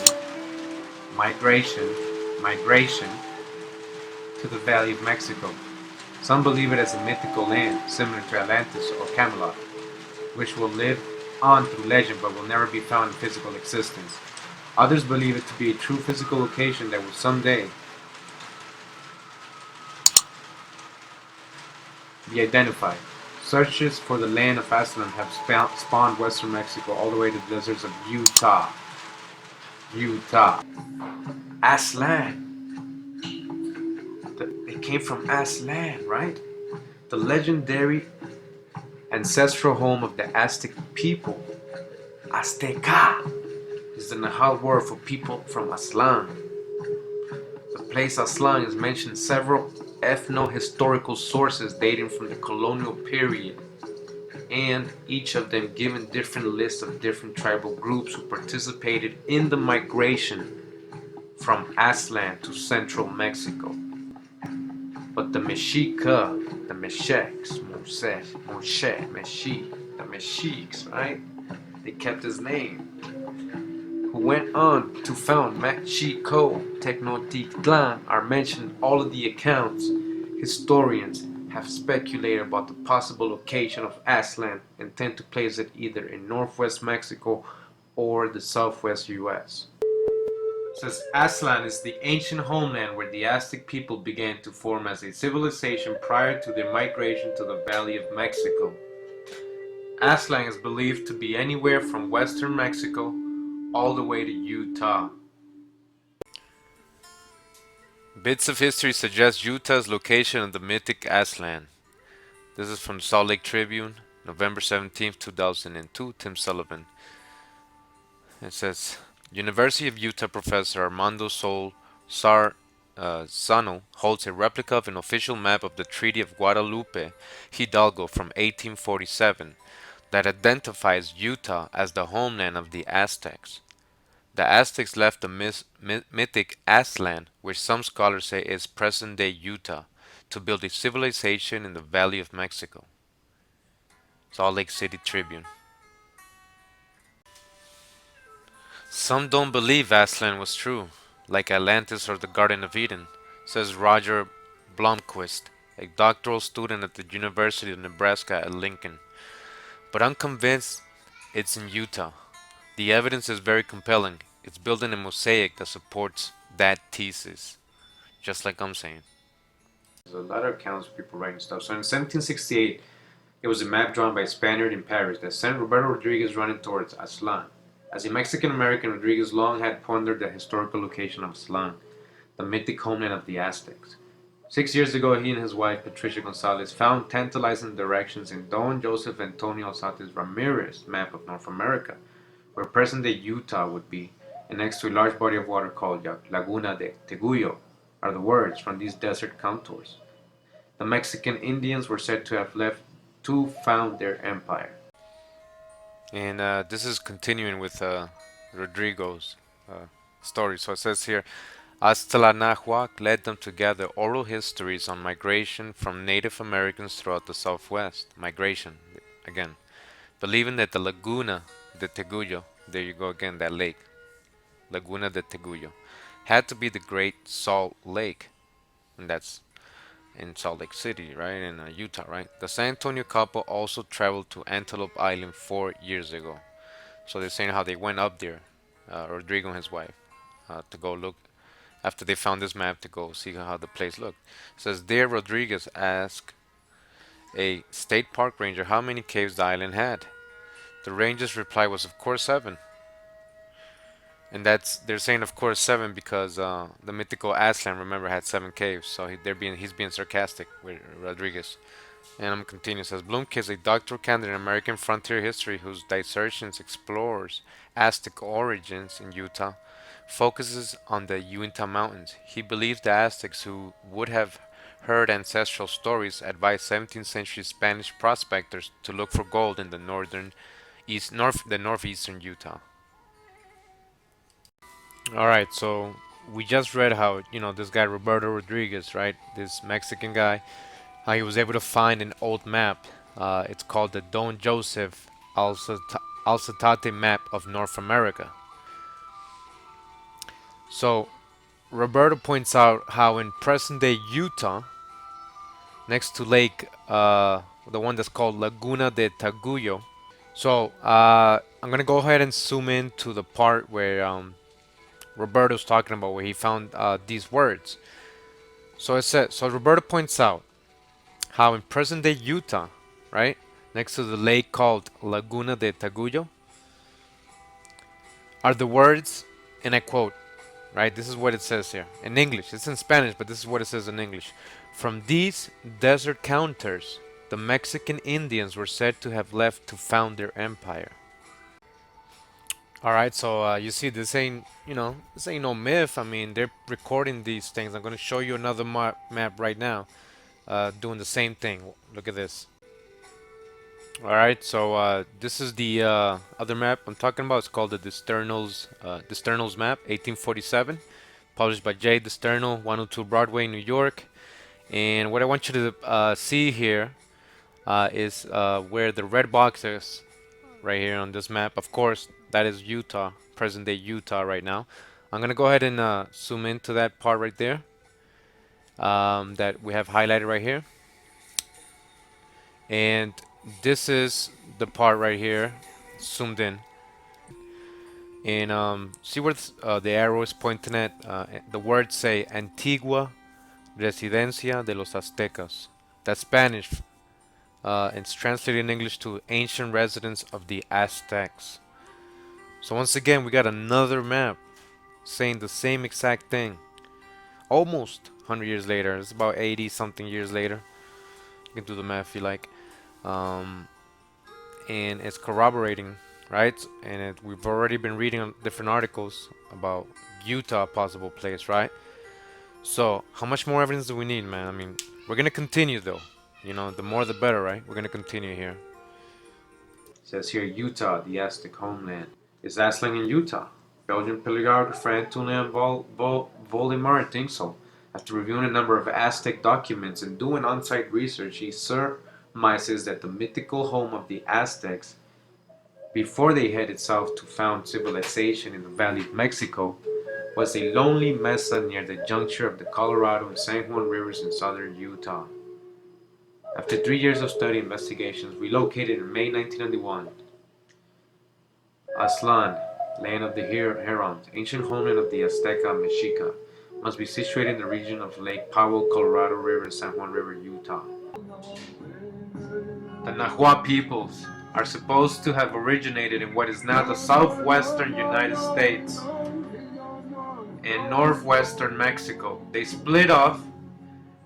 to the Valley of Mexico. Some believe it as a mythical land, similar to Atlantis or Camelot, which will live on through legend but will never be found in physical existence. Others believe it to be a true physical location that will someday be identified. Searches for the land of Aztlan have spawned western Mexico all the way to the deserts of Utah. Aztlan. It came from Aztlan, right? The legendary ancestral home of the Aztec people. Azteca is the Nahuatl word for people from Aztlan. The place Aztlan is mentioned in several ethno-historical sources dating from the colonial period, and each of them giving different lists of different tribal groups who participated in the migration from Aztlan to central Mexico. But the Mexica, the Mexiques, the Mexiques, right? They kept his name. Who went on to found Mexico, Tenochtitlan, are mentioned in all of the accounts. Historians have speculated about the possible location of Aztlan and tend to place it either in northwest Mexico or the southwest US. It says Aztlan is the ancient homeland where the Aztec people began to form as a civilization prior to their migration to the Valley of Mexico. Aztlan is believed to be anywhere from western Mexico all the way to Utah. Bits of history suggest Utah's location of the mythic Aztlan. This is from Salt Lake Tribune, November 17th, 2002, Tim Sullivan. It says, University of Utah professor Armando Sano holds a replica of an official map of the Treaty of Guadalupe Hidalgo from 1847 that identifies Utah as the homeland of the Aztecs. The Aztecs left the mythic Aztlan, which some scholars say is present-day Utah, to build a civilization in the Valley of Mexico. Salt Lake City Tribune. Some don't believe Aztlan was true, like Atlantis or the Garden of Eden, says Roger Blomquist, a doctoral student at the University of Nebraska at Lincoln. But I'm convinced it's in Utah. The evidence is very compelling. It's building a mosaic that supports that thesis, just like I'm saying. There's a lot of accounts of people writing stuff. So in 1768, it was a map drawn by a Spaniard in Paris that sent Roberto Rodriguez running towards Aztlan. As a Mexican-American, Rodriguez long had pondered the historical location of Aztlan, the mythic homeland of the Aztecs. 6 years ago, he and his wife, Patricia Gonzalez, found tantalizing directions in Don Joseph Antonio Alzate Ramirez map of North America, where present-day Utah would be, and next to a large body of water called Laguna de Teguyo. are the words from these desert contours. The Mexican Indians were said to have left to found their empire. And this is continuing with Rodrigo's story. So it says here, Aztlan led them to gather oral histories on migration from Native Americans throughout the Southwest. Migration, again. Believing that the Laguna de Teguyo, there you go again, that lake, Laguna de Teguyo, had to be the Great Salt Lake. And that's in Salt Lake City, right? In Utah, right? The San Antonio couple also traveled to Antelope Island 4 years ago. So they're saying how they went up there, Rodrigo and his wife, to go look after they found this map to go see how the place looked. It says there Rodriguez asked a state park ranger how many caves the island had. The ranger's reply was of course 7. And they're saying of course 7 because the mythical Aztlan, remember, had 7 caves. So he's being sarcastic with Rodriguez. And I'm continuing. It says Blumke is a doctoral candidate in American frontier history whose dissertations explores Aztec origins in Utah, focuses on the Uinta Mountains. He believes the Aztecs, who would have heard ancestral stories, advised 17th century Spanish prospectors to look for gold in the northeastern Utah. All right, so we just read how this guy Roberto Rodriguez, right, this Mexican guy, how he was able to find an old map. It's called the Don Joseph Alcetate map of North America. So Roberto points out how in present-day Utah, next to Lake, the one that's called Laguna de Taguyo. So I'm gonna go ahead and zoom in to the part where Roberto's talking about where he found these words. So it says, so Roberto points out how in present-day Utah, right, next to the lake called Laguna de Taguyo, are the words, and I quote, right, this is what it says here in English. It's in Spanish, but this is what it says in English. From these desert counters, the Mexican Indians were said to have left to found their empire. All right, so you see, this ain't no myth. I mean, they're recording these things. I'm gonna show you another map right now, doing the same thing. Look at this. All right, so this is the other map I'm talking about. It's called the Disternals map, 1847, published by J. Disternal, 102 Broadway, New York. And what I want you to see here is where the red box is, right here on this map. Of course, that is Utah, present-day Utah right now. I'm gonna go ahead and zoom into that part right there that we have highlighted right here. And this is the part right here, zoomed in. And see where the arrow is pointing at? The words say Antigua Residencia de los Aztecas. That's Spanish. It's translated in English to ancient residence of the Aztecs. So once again, we got another map saying the same exact thing. Almost 100 years later. It's about 80 something years later. You can do the math if you like. And it's corroborating, right? And we've already been reading different articles about Utah, possible place, right? So how much more evidence do we need, man? I mean, we're gonna continue though. The more the better, right? We're gonna continue here. It says here Utah, the Aztec homeland. Is Aztlan in Utah? Belgian paleographer Antoine Volimar thinks so. After reviewing a number of Aztec documents and doing on-site research, he surmises that the mythical home of the Aztecs, before they headed south to found civilization in the Valley of Mexico, was a lonely mesa near the juncture of the Colorado and San Juan rivers in southern Utah. After 3 years of study investigations, relocated in May 1991, Aztlan, land of the Herons, ancient homeland of the Azteca Mexica, must be situated in the region of Lake Powell, Colorado River, and San Juan River, Utah. The Nahua peoples are supposed to have originated in what is now the southwestern United States and northwestern Mexico. They split off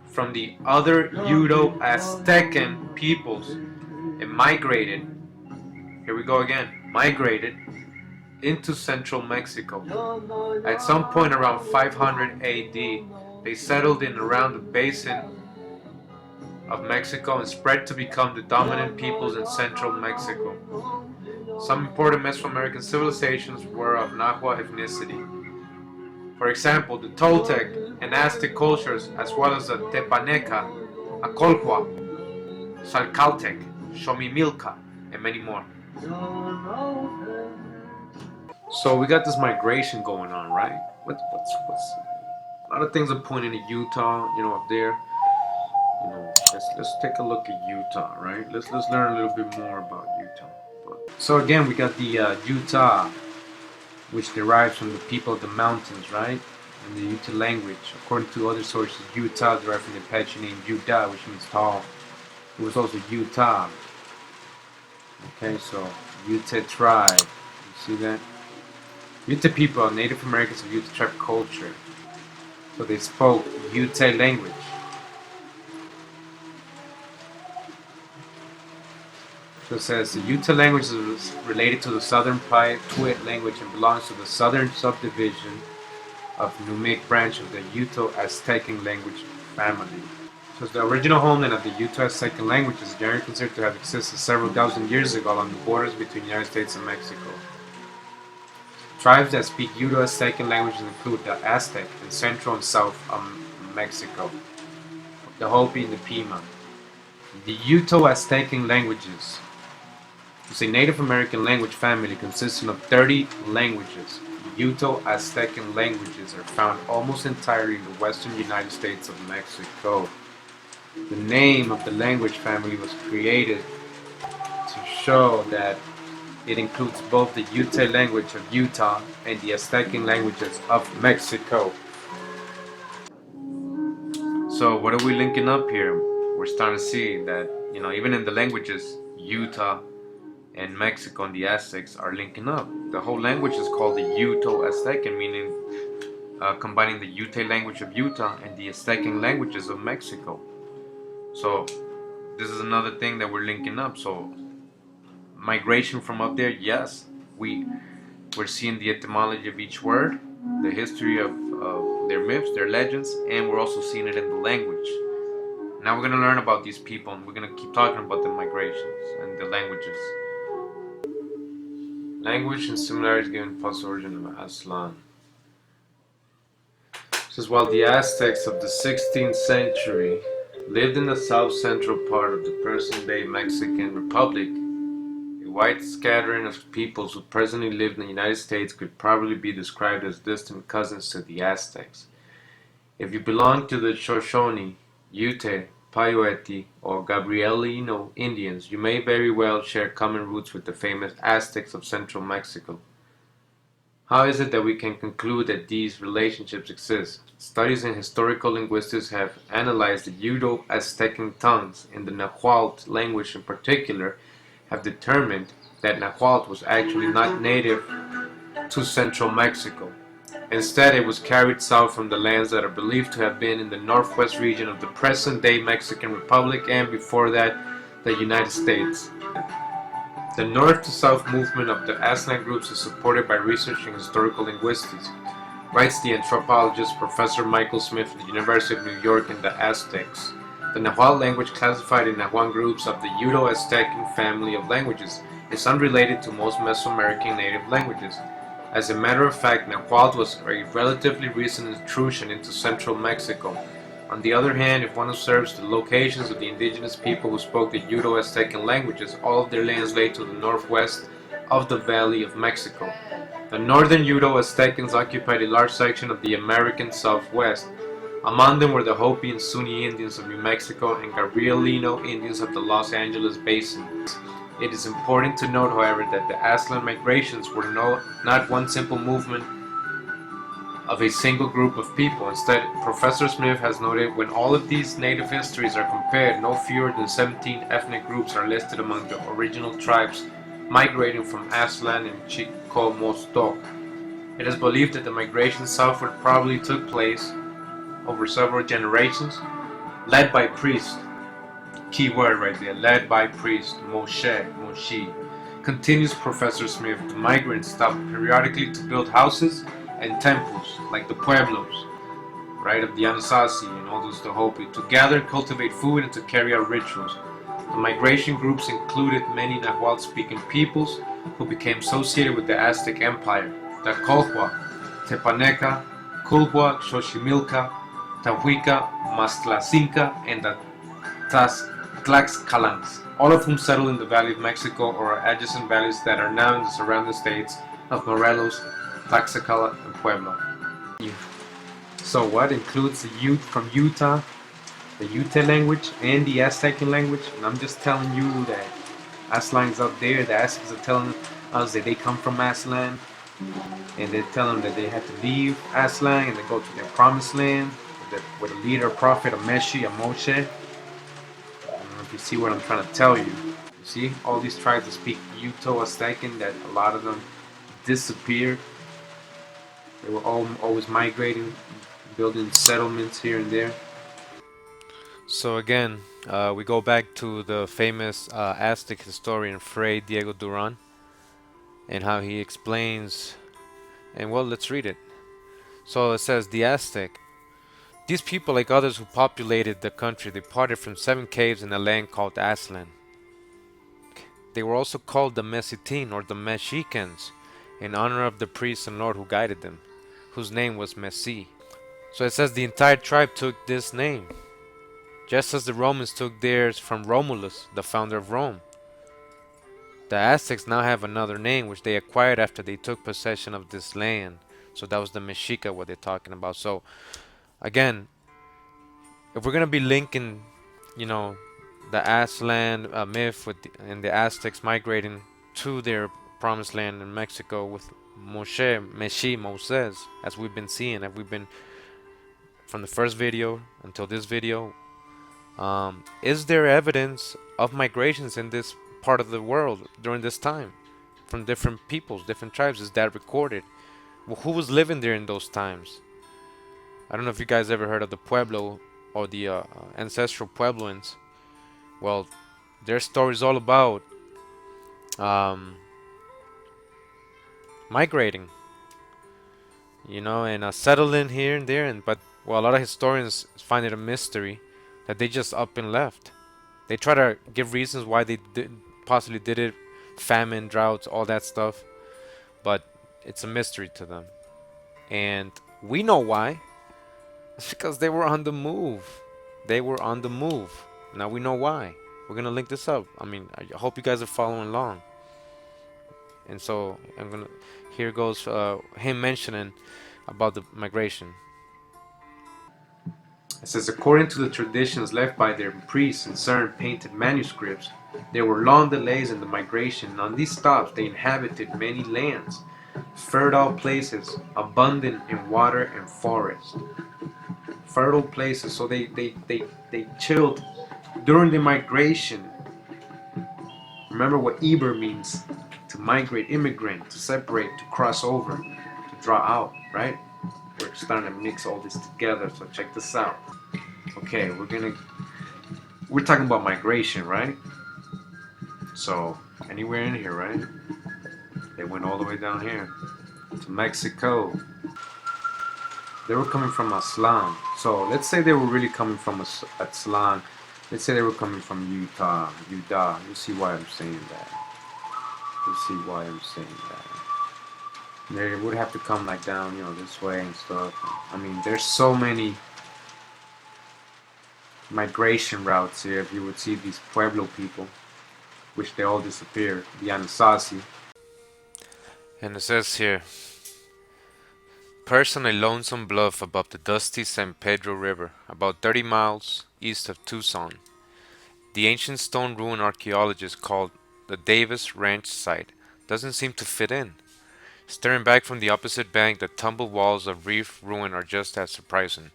from the other Udo-Aztecan peoples and migrated, here we go again, migrated into central Mexico. At some point around 500 AD, They settled in around the basin of Mexico and spread to become the dominant peoples in central Mexico. Some important Mesoamerican civilizations were of Nahua ethnicity. For example, the Toltec and Aztec cultures, as well as the Tepaneca, Acolhua, Salcaltec, Xomimilca, and many more. So we got this migration going on, right? What's a lot of things are pointing to Utah, up there. Let's take a look at Utah, right? Let's learn a little bit more about Utah. So again, we got the Utah, which derives from the people of the mountains, right? And the Utah language. According to other sources, Utah derived from the Apache name Yudah, which means tall. It was also Utah. Okay, so Utah tribe. You see that? Utah people are Native Americans of Utah tribe culture. So they spoke Utah language. So it says the Utah language is related to the Southern Paiute language and belongs to the southern subdivision of Numic branch of the Utah Aztecan language family. So the original homeland of the Utah Aztecan language is generally considered to have existed several thousand years ago along the borders between the United States and Mexico. Tribes that speak Utah Aztecan languages include the Aztec in Central and South Mexico, the Hopi and the Pima. The Utah Aztecan languages is a Native American language family consisting of 30 languages. Utah Aztecan languages are found almost entirely in the western United States of Mexico. The name of the language family was created to show that it includes both the Utah language of Utah and the Aztecan languages of Mexico. So what are we linking up here? We're starting to see that, even in the languages, Utah and Mexico and the Aztecs are linking up. The whole language is called the Utah Aztecan, meaning combining the Utah language of Utah and the Aztecan languages of Mexico. So this is another thing that we're linking up. So migration from up there, yes, we're seeing the etymology of each word, the history of their myths, their legends, and we're also seeing it in the language. Now we're going to learn about these people, and we're going to keep talking about the migrations and the languages. Language and similarities given false origin of Aztlan. It says, while the Aztecs of the 16th century lived in the south-central part of the present-day Mexican Republic, a wide scattering of peoples who presently live in the United States could probably be described as distant cousins to the Aztecs. If you belong to the Shoshone, Ute, Paiute, or Gabrielino Indians, you may very well share common roots with the famous Aztecs of central Mexico. How is it that we can conclude that these relationships exist? Studies in historical linguistics have analyzed the Uto-Aztecan tongues, and the Nahuatl language in particular, have determined that Nahuatl was actually not native to central Mexico. Instead, it was carried south from the lands that are believed to have been in the northwest region of the present-day Mexican Republic and, before that, the United States. The north to south movement of the Aztlan groups is supported by research in historical linguistics, writes the anthropologist Professor Michael Smith of the University of New York in the Aztecs. The Nahuatl language, classified in Nahuan groups of the Uto-Aztecan family of languages, is unrelated to most Mesoamerican native languages. As a matter of fact, Nahuatl was a relatively recent intrusion into central Mexico. On the other hand, if one observes the locations of the indigenous people who spoke the Uto-Aztecan languages, all of their lands lay to the northwest of the Valley of Mexico. The northern Uto-Aztecans occupied a large section of the American Southwest. Among them were the Hopi and Zuni Indians of New Mexico and Gabrielino Indians of the Los Angeles Basin. It is important to note, however, that the Aztlan migrations were not one simple movement of a single group of people. Instead, Professor Smith has noted when all of these native histories are compared, no fewer than 17 ethnic groups are listed among the original tribes migrating from Aztlan and Chicomostoc. It is believed that the migration southward probably took place over several generations, led by priests. Key word right there, led by priest, Moshe. Continues Professor Smith, the migrants stopped periodically to build houses and temples, like the pueblos. right, of the Anasazi and all those Tehopi, to gather, cultivate food, and to carry out rituals. The migration groups included many Nahuatl-speaking peoples who became associated with the Aztec Empire: the Colhua, Tepaneca, Culhua, Xochimilca, Tahuica, Mastlacinca, and the Tlaxcalans, all of whom settled in the Valley of Mexico or adjacent valleys that are now in the surrounding states of Morelos, Tlaxcala, and Puebla. So what includes the youth from Utah, the Utah language, and the Aztecan language? And I'm just telling you that Aztlan's up there. The Aztecs are telling us that they come from Aztlan, and they tell them that they had to leave Aztlan and they go to their promised land with a leader, prophet, a Meshi, a Moshe. I don't know if you see what I'm trying to tell you. You see all these tribes that speak Uto Aztecan, that a lot of them disappeared. They were always migrating, building settlements here and there. So again, we go back to the famous Aztec historian Fray Diego Duran and how he explains, and well, let's read it. So it says, the Aztec. These people, like others who populated the country, departed from 7 caves in a land called Aztlan. They were also called the Mesitin or the Mexicans, in honor of the priest and lord who guided them, whose name was Messi. So it says the entire tribe took this name, just as the Romans took theirs from Romulus, the founder of Rome. The Aztecs now have another name which they acquired after they took possession of this land. So that was the Mexica, what they're talking about. So again, if we're gonna be linking, you know, the Aztlan myth and the Aztecs migrating to their promised land in Mexico with Moses, as we've been seeing, as we've been from the first video until this video, is there evidence of migrations in this part of the world during this time from different peoples, different tribes? Is that recorded? Well, who was living there in those times? I don't know if you guys ever heard of the Pueblo or the ancestral Puebloans. Well, their story is all about migrating, you know, and settling here and there. But well, a lot of historians find it a mystery that they just up and left. They try to give reasons why they possibly did it, famine, droughts, all that stuff, but it's a mystery to them. And we know why. It's because they were on the move. They were on the move. Now we know why. We're gonna link this up. I mean, I hope you guys are following along. And so here goes him mentioning about the migration. It says, according to the traditions left by their priests in certain painted manuscripts, there were long delays in the migration, and on these stops they inhabited many lands, fertile places, abundant in water and forest. Fertile places, so they chilled during the migration. Remember what Eber means: to migrate, immigrant, to separate, to cross over, to draw out, right? We're starting to mix all this together, so check this out. Okay, we're talking about migration, right? So anywhere in here, right? They went all the way down here to Mexico. They were coming from Aztlan. So let's say they were really coming from Aztlan. Let's say they were coming from Yudah. You see why I'm saying that. You see why I'm saying that. They would have to come like down, you know, this way and stuff. I mean, there's so many migration routes here. If you would see these Pueblo people, which they all disappeared, the Anasazi. And it says here, perched on a lonesome bluff above the dusty San Pedro River, about 30 miles east of Tucson, the ancient stone ruin archaeologists called the Davis Ranch site doesn't seem to fit in. Staring back from the opposite bank, the tumbled walls of reef ruin are just as surprising.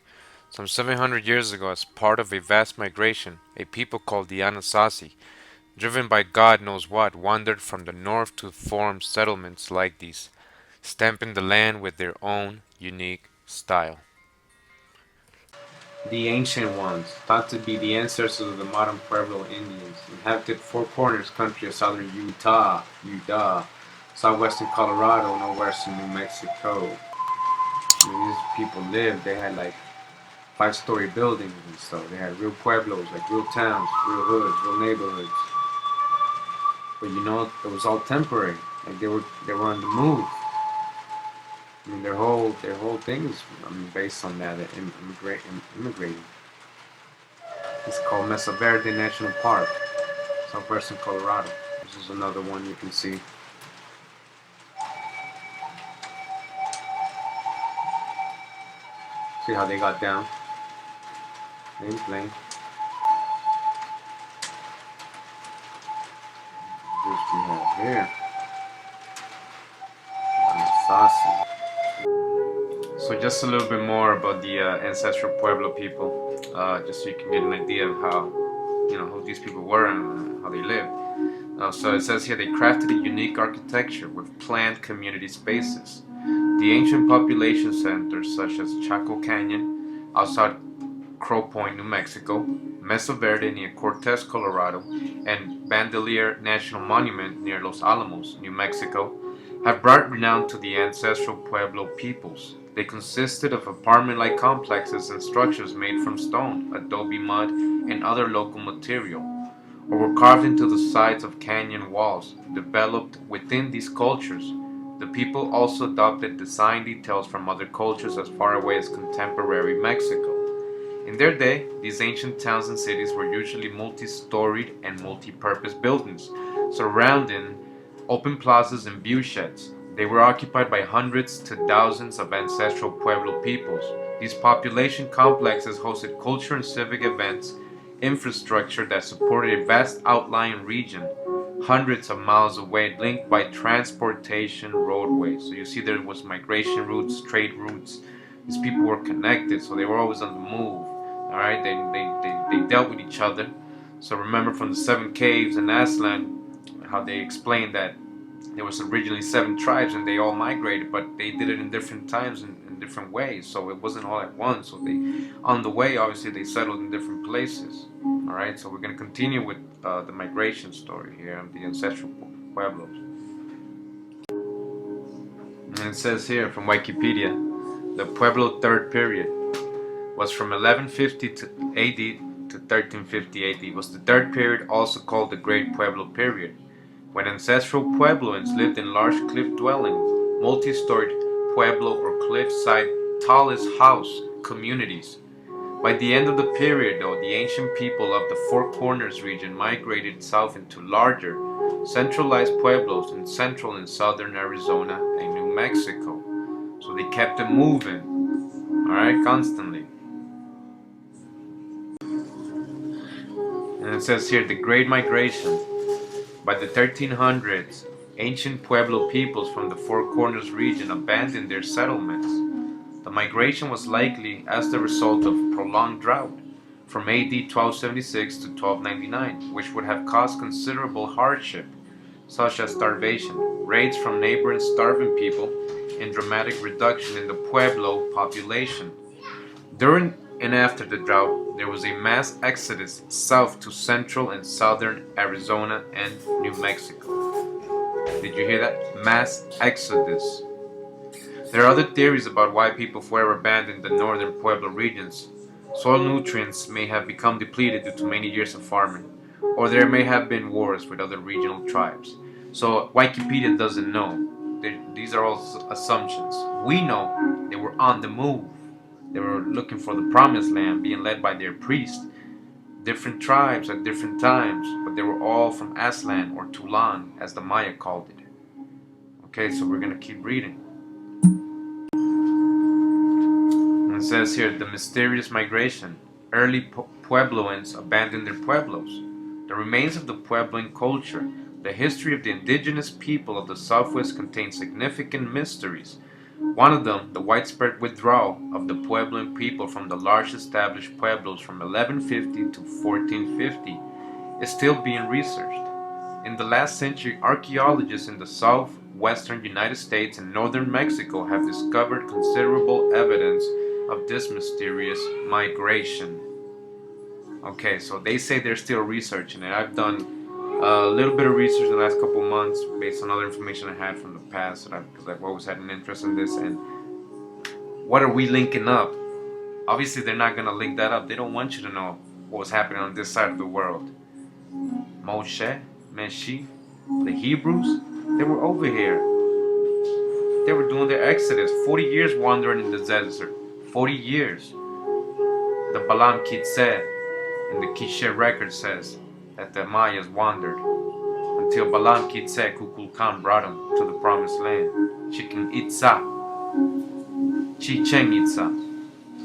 Some 700 years ago, as part of a vast migration, a people called the Anasazi, driven by God knows what, wandered from the north to form settlements like these, stamping the land with their own unique style. The ancient ones, thought to be the ancestors of the modern Pueblo Indians, inhabited Four Corners country of southern Yudah, southwestern Colorado, and northwestern New Mexico. Where these people lived, they had like 5-story buildings and stuff. They had real pueblos, like real towns, real hoods, real neighborhoods. But you know, it was all temporary. Like they were on the move. I mean, their whole thing is, I mean, based on that, immigrating. It's called Mesa Verde National Park, southwestern Colorado. This is another one you can see. See how they got down? Plane. This we have here. Saucy. So just a little bit more about the ancestral Pueblo people, just so you can get an idea of how, who these people were and how they lived. So it says here they crafted a unique architecture with planned community spaces. The ancient population centers such as Chaco Canyon, outside Crow Point, New Mexico, Mesa Verde near Cortez, Colorado, and Bandelier National Monument near Los Alamos, New Mexico, have brought renown to the ancestral Pueblo peoples. They consisted of apartment-like complexes and structures made from stone, adobe mud, and other local material, or were carved into the sides of canyon walls, developed within these cultures. The people also adopted design details from other cultures as far away as contemporary Mexico. In their day, these ancient towns and cities were usually multi-storied and multi-purpose buildings, surrounding open plazas and view sheds. They were occupied by hundreds to thousands of ancestral Pueblo peoples. These population complexes hosted culture and civic events, infrastructure that supported a vast outlying region, hundreds of miles away, linked by transportation roadways. So you see there was migration routes, trade routes. These people were connected, so they were always on the move. All right, they dealt with each other. So remember from the 7 caves in Aztlan, how they explained that there was originally 7 tribes and they all migrated, but they did it in different times and in different ways. So it wasn't all at once. So on the way, obviously, they settled in different places. All right, so we're going to continue with the migration story here of the ancestral Pueblos. And it says here from Wikipedia, the Pueblo Third Period was from 1150 to AD to 1350 AD. Was the third period, also called the Great Pueblo Period, when ancestral Puebloans lived in large cliff dwellings, multi-storied pueblo or cliff-side tallest house communities. By the end of the period, though, the ancient people of the Four Corners region migrated south into larger, centralized pueblos in central and southern Arizona and New Mexico. So they kept it moving, alright, constantly. And it says here, the Great Migration. By the 1300s, ancient Pueblo peoples from the Four Corners region abandoned their settlements. The migration was likely as the result of prolonged drought from AD 1276 to 1299, which would have caused considerable hardship, such as starvation, raids from neighboring starving people, and dramatic reduction in the Pueblo population. During and after the drought, there was a mass exodus south to central and southern Arizona and New Mexico. Did you hear that? Mass exodus. There are other theories about why people were abandoned in the northern Pueblo regions. Soil nutrients may have become depleted due to many years of farming, or there may have been wars with other regional tribes. So Wikipedia doesn't know. These are all assumptions. We know they were on the move. They were looking for the promised land, being led by their priest. Different tribes at different times, but they were all from Aztlan or Tulan, as the Maya called it. Okay, so we're going to keep reading. And it says here, the mysterious migration. Early Puebloans abandoned their pueblos. The remains of the Puebloan culture, the history of the indigenous people of the Southwest contain significant mysteries. One of them, the widespread withdrawal of the Puebloan people from the large established pueblos from 1150 to 1450, is still being researched. In the last century, archaeologists in the southwestern United States and northern Mexico have discovered considerable evidence of this mysterious migration. Okay, so they say they're still researching it. I've done a little bit of research in the last couple months based on other information I had from the past, because I've always had an interest in this. And what are we linking up? Obviously, they're not going to link that up. They don't want you to know what was happening on this side of the world. Moshe, Meshi, the Hebrews, they were over here. They were doing their exodus. 40 years wandering in the desert. 40 years. The Balaam Kitzeh in the Kishe record says that the Mayas wandered until Balaam Kitzeh Kukulkan brought them to the promised land. Chichen Itza.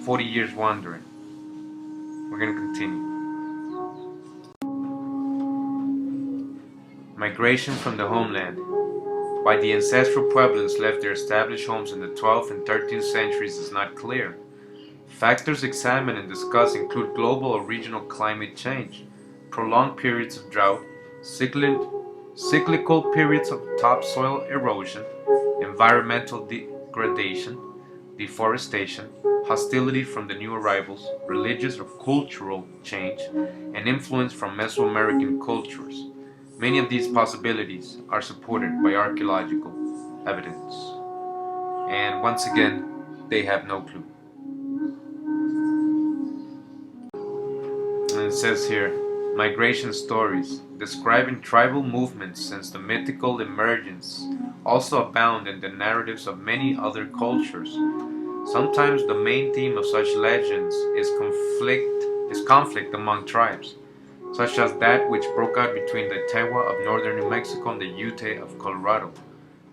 40 years wandering. We're going to continue. Migration from the homeland. Why the ancestral Pueblos left their established homes in the 12th and 13th centuries is not clear. Factors examined and discussed include global or regional climate change, prolonged periods of drought, cyclical periods of topsoil erosion, environmental degradation, deforestation, hostility from the new arrivals, religious or cultural change, and influence from Mesoamerican cultures. Many of these possibilities are supported by archaeological evidence. And once again, they have no clue. And it says here, migration stories describing tribal movements since the mythical emergence also abound in the narratives of many other cultures. Sometimes the main theme of such legends is conflict among tribes, such as that which broke out between the Tewa of northern New Mexico and the Yudah of Colorado.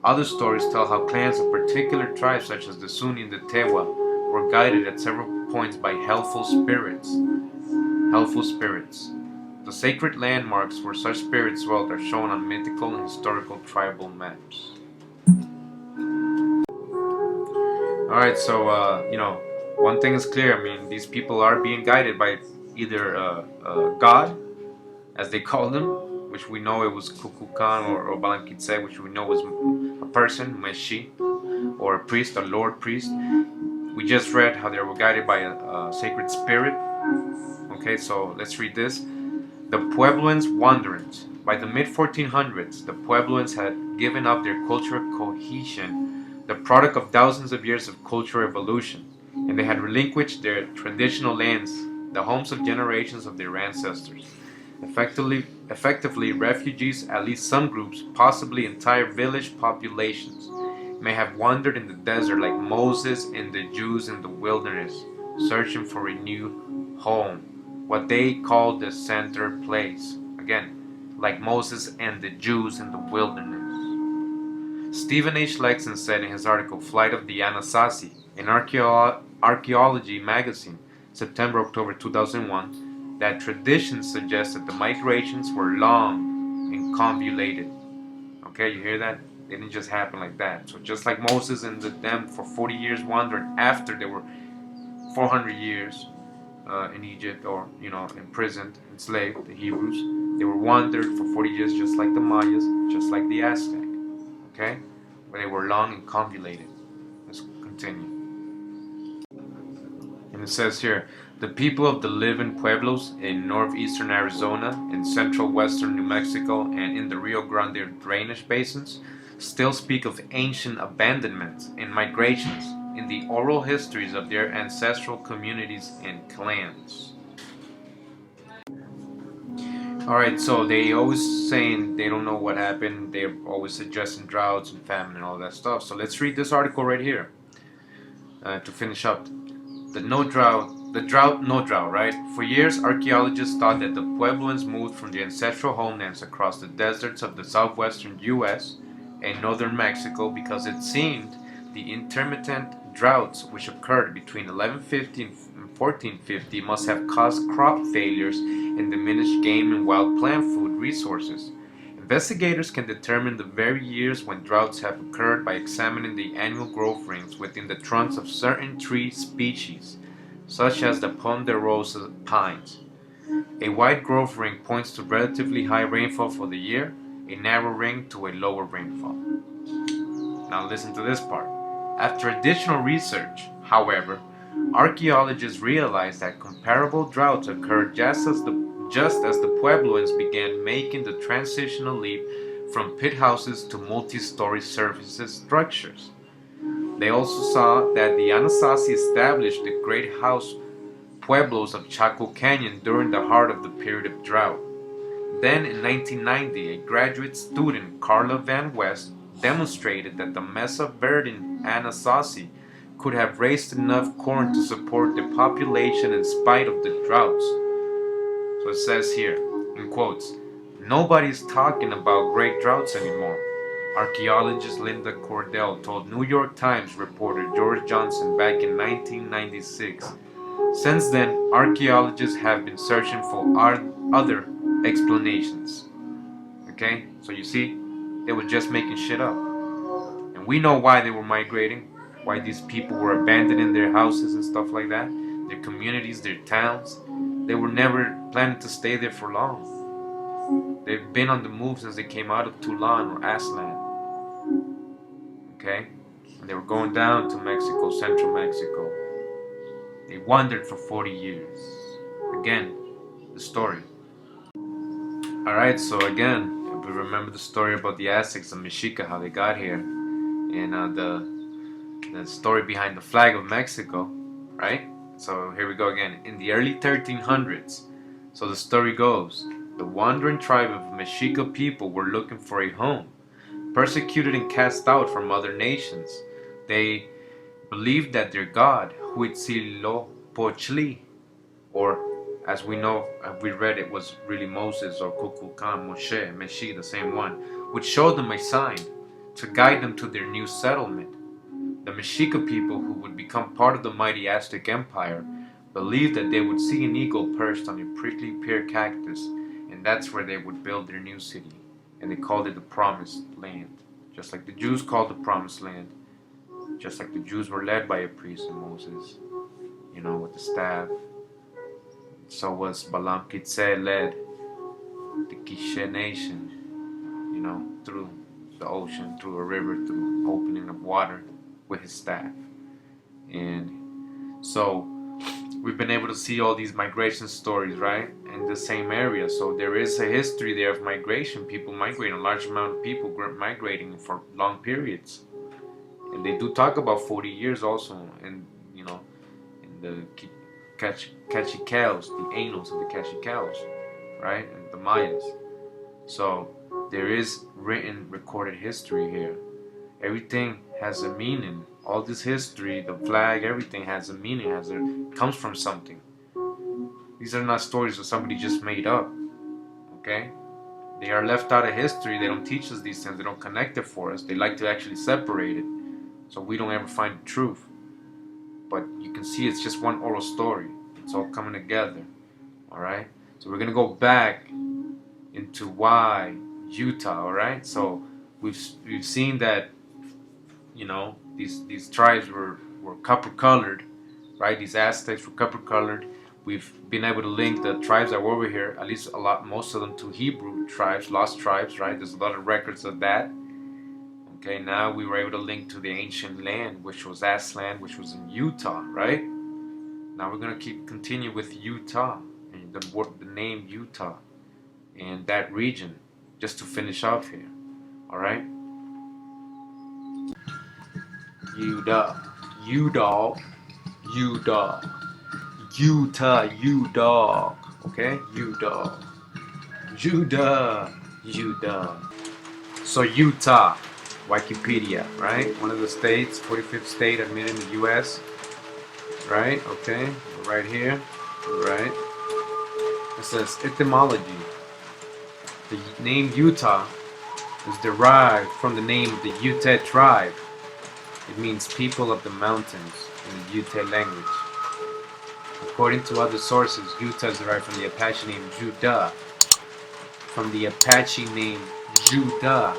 Other stories tell how clans of particular tribes, such as the Sunni and the Tewa, were guided at several points by helpful spirits. The sacred landmarks where such spirits dwelt are shown on mythical and historical tribal maps. Alright, so, one thing is clear. I mean, these people are being guided by either God, as they call them, which we know it was Kukulkan or Balaam Kitzeh, which we know was a person, Meshi, or a priest, a Lord priest. We just read how they were guided by a sacred spirit. Okay, so let's read this. The Puebloans' wanderings. By the mid-1400s, the Puebloans had given up their cultural cohesion, the product of thousands of years of cultural evolution, and they had relinquished their traditional lands, the homes of generations of their ancestors. Effectively, refugees, at least some groups, possibly entire village populations, may have wandered in the desert like Moses and the Jews in the wilderness, searching for a new home, what they called the center place. Again, like Moses and the Jews in the wilderness. Stephen H. Lexon said in his article Flight of the Anasazi in Archaeology magazine, September-October 2001, that traditions suggest that the migrations were long and convoluted. Okay, you hear that? It didn't just happen like that. So just like Moses and them for 40 years wandered after they were 400 years in Egypt, or imprisoned, enslaved, the Hebrews, they were wandered for 40 years just like the Mayas, just like the Aztec. Okay? Where they were long and convoluted. Let's continue. And it says here, the people of the living pueblos in northeastern Arizona, in central western New Mexico, and in the Rio Grande drainage basins still speak of ancient abandonments and migrations in the oral histories of their ancestral communities and clans. Alright, so they always saying they don't know what happened. They're always suggesting droughts and famine and all that stuff. So let's read this article right here to finish up. The drought, no drought, right? For years, archaeologists thought that the Puebloans moved from their ancestral homelands across the deserts of the southwestern U.S. and northern Mexico because it seemed the intermittent droughts which occurred between 1150 and 1450 must have caused crop failures and diminished game and wild plant food resources. Investigators can determine the very years when droughts have occurred by examining the annual growth rings within the trunks of certain tree species, such as the ponderosa pines. A wide growth ring points to relatively high rainfall for the year, a narrow ring to a lower rainfall. Now listen to this part. After additional research, however, archaeologists realized that comparable droughts occurred just as the Puebloans began making the transitional leap from pit houses to multi-story surface structures. They also saw that the Anasazi established the great house pueblos of Chaco Canyon during the heart of the period of drought. Then in 1990, a graduate student, Carla Van West, demonstrated that the Mesa Verdin Anasazi could have raised enough corn to support the population in spite of the droughts. So it says here, in quotes, "Nobody's talking about great droughts anymore," archaeologist Linda Cordell told New York Times reporter George Johnson back in 1996. Since then, archaeologists have been searching for other explanations. Okay, so you see, they were just making shit up. And we know why they were migrating, why these people were abandoning their houses and stuff like that, their communities, their towns. They were never planning to stay there for long. They've been on the move since they came out of Toulon or Aztlan. Okay? And they were going down to Mexico, central Mexico. They wandered for 40 years. Again, the story. Alright, so again, if we remember the story about the Aztecs and Mexica, how they got here, and the story behind the flag of Mexico, right? So here we go again. In the early 1300s, so the story goes, the wandering tribe of Mexica people were looking for a home. Persecuted and cast out from other nations, they believed that their god, Huitzilopochtli, or as we know, we read it was really Moses or Kukulkan, Moshe, Meshi, the same one, would show them a sign to guide them to their new settlement. The Mexica people, who would become part of the mighty Aztec Empire, believed that they would see an eagle perched on a prickly pear cactus, and that's where they would build their new city. And they called it the Promised Land, just like the Jews called the Promised Land, just like the Jews were led by a priest in Moses, you know, with the staff. So was Balaam Kitse led the Quiche nation, you know, through the ocean, through a river, through opening of water with his staff. And so we've been able to see all these migration stories, right, in the same area. So there is a history there of migration, people migrating, a large amount of people migrating for long periods. And they do talk about 40 years also, and you know, in the Cachicals, the annals of the Cachicals, right, and the Mayas. So there is written, recorded history here. Everything has a meaning. All this history, the flag, everything has a meaning, comes from something. These are not stories that somebody just made up, okay? They are left out of history. They don't teach us these things. They don't connect it for us. They like to actually separate it, so we don't ever find the truth. But you can see it's just one oral story. It's all coming together, all right? So we're going to go back into why Utah, all right? So we've seen that, you know, these tribes were copper colored, right? These Aztecs were copper colored. We've been able to link the tribes that were over here, at least most of them, to Hebrew tribes, lost tribes, right? There's a lot of records of that. Okay, now we were able to link to the ancient land, which was Aztlan, which was in Utah, right? Now we're going to continue with Utah, and the name Utah, and that region, just to finish off here, all right? Yudah, Utah, okay? Yudah. So Utah, Wikipedia, right? One of the states, 45th state admitted in the U.S., right? Okay, right here, right? It says etymology. The name Utah is derived from the name of the Ute tribe. It means people of the mountains in the Ute language. According to other sources, Utah is derived from the Apache name Yudah. From the Apache name Yudah.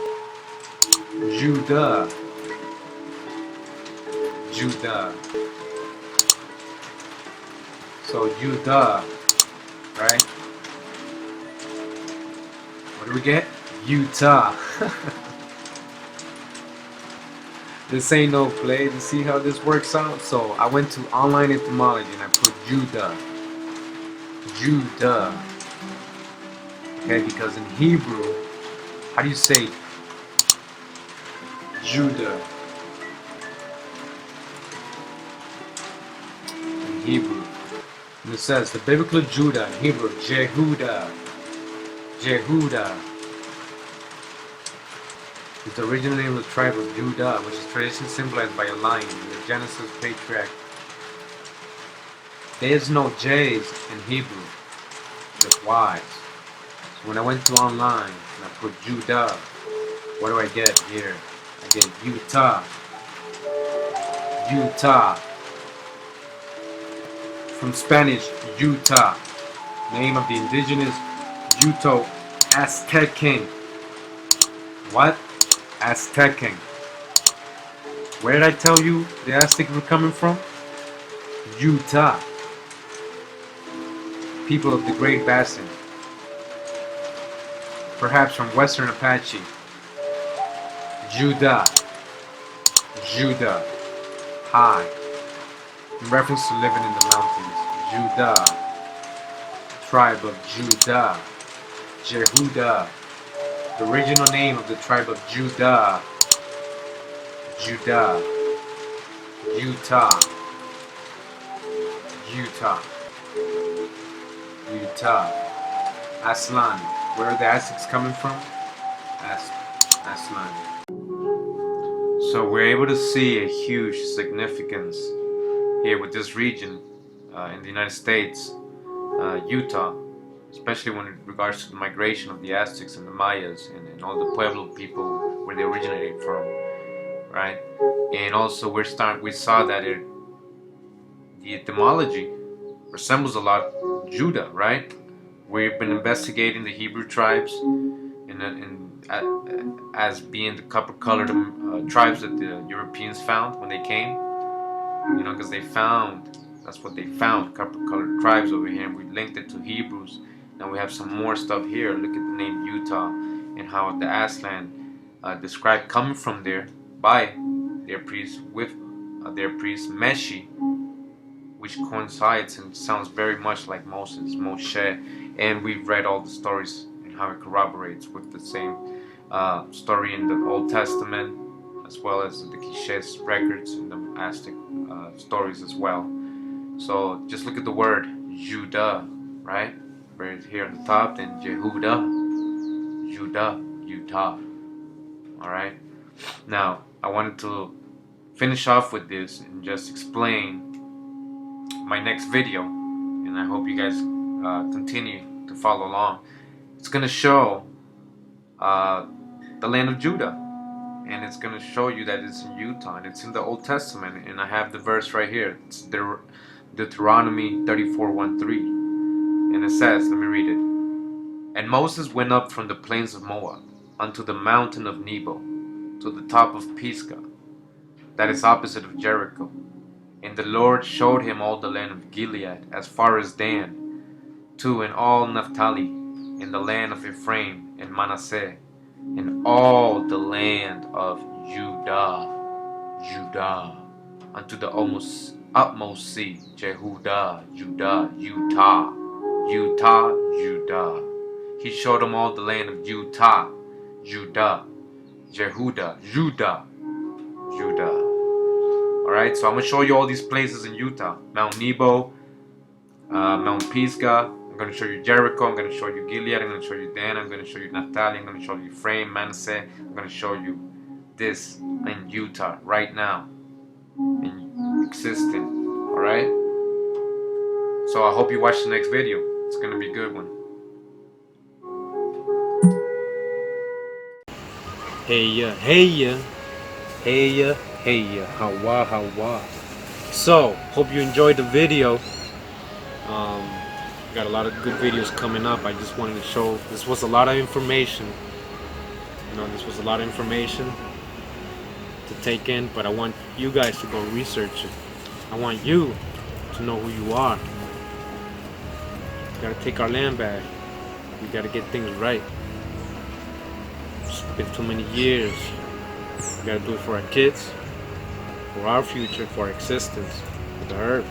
So Yudah, right? What do we get? Utah. This ain't no play. To see how this works out. So I went to online etymology and I put Yudah. Okay, because in Hebrew, how do you say Judah? in Hebrew. And it says, the biblical Judah in Hebrew, Jehudah. Jehudah is the original name of the tribe of Yudah, which is traditionally symbolized by a lion in the Genesis patriarch. There is no J's in Hebrew, just Y's. So when I went to online and I put Judah, what do I get here? I get Utah. Utah. From Spanish, Utah. Name of the indigenous Utah Aztec king. What? Aztec. Where did I tell you the Aztecs were coming from? Utah. People of the Great Basin. Perhaps from Western Apache. Yudah. Judah. High. In reference to living in the mountains. Yudah. Tribe of Judah. Jehudah. The original name of the tribe of Judah. Judah. Utah. Utah. Utah. Aztlan. Where are the Aztecs coming from? Aztlan. So we're able to see a huge significance here with this region in the United States, Utah, especially when it regards to the migration of the Aztecs and the Mayas and all the Pueblo people where they originated from, right? And also we saw that the etymology resembles a lot Judah, right? We've been investigating the Hebrew tribes as being the copper-colored tribes that the Europeans found when they came. You know, because that's what they found, copper-colored tribes over here, and we linked it to Hebrews. Now we have some more stuff here. Look at the name Utah and how the Aztlan described coming from there by their priest with their priest Meshi, which coincides and sounds very much like Moshe, and we've read all the stories and how it corroborates with the same story in the Old Testament, as well as the Quiche's records and the Aztec stories as well. So just look at the word Judah, right? Right here on the top, then Jehudah, Judah, Utah. Alright? Now, I wanted to finish off with this and just explain my next video, and I hope you guys continue to follow along. It's going to show the land of Judah, and it's going to show you that it's in Utah, and it's in the Old Testament, and I have the verse right here. It's Deuteronomy 34:1-3, and it says, let me read it. And Moses went up from the plains of Moab unto the mountain of Nebo, to the top of Pisgah, that is opposite of Jericho. And the Lord showed him all the land of Gilead, as far as Dan, too, and all Naphtali, in the land of Ephraim and Manasseh, and all the land of Judah, unto the utmost sea, Jehudah, Judah, Utah, Judah. He showed him all the land of Utah, Judah, Jehudah, Judah. Alright, so I'm going to show you all these places in Utah. Mount Nebo, Mount Pisgah. I'm going to show you Jericho. I'm going to show you Gilead. I'm going to show you Dan. I'm going to show you Naphtali. I'm going to show you Ephraim, Menasseh. I'm going to show you this in Utah right now. In existing. Alright? So I hope you watch the next video. It's going to be a good one. Hey, hawa. So, hope you enjoyed the video. Got a lot of good videos coming up. I just wanted to show, this was a lot of information. You know, this was a lot of information to take in, but I want you guys to go research it. I want you to know who you are. We gotta take our land back. We gotta get things right. It's been too many years. We gotta do it for our kids, for our future, for our existence, for the earth.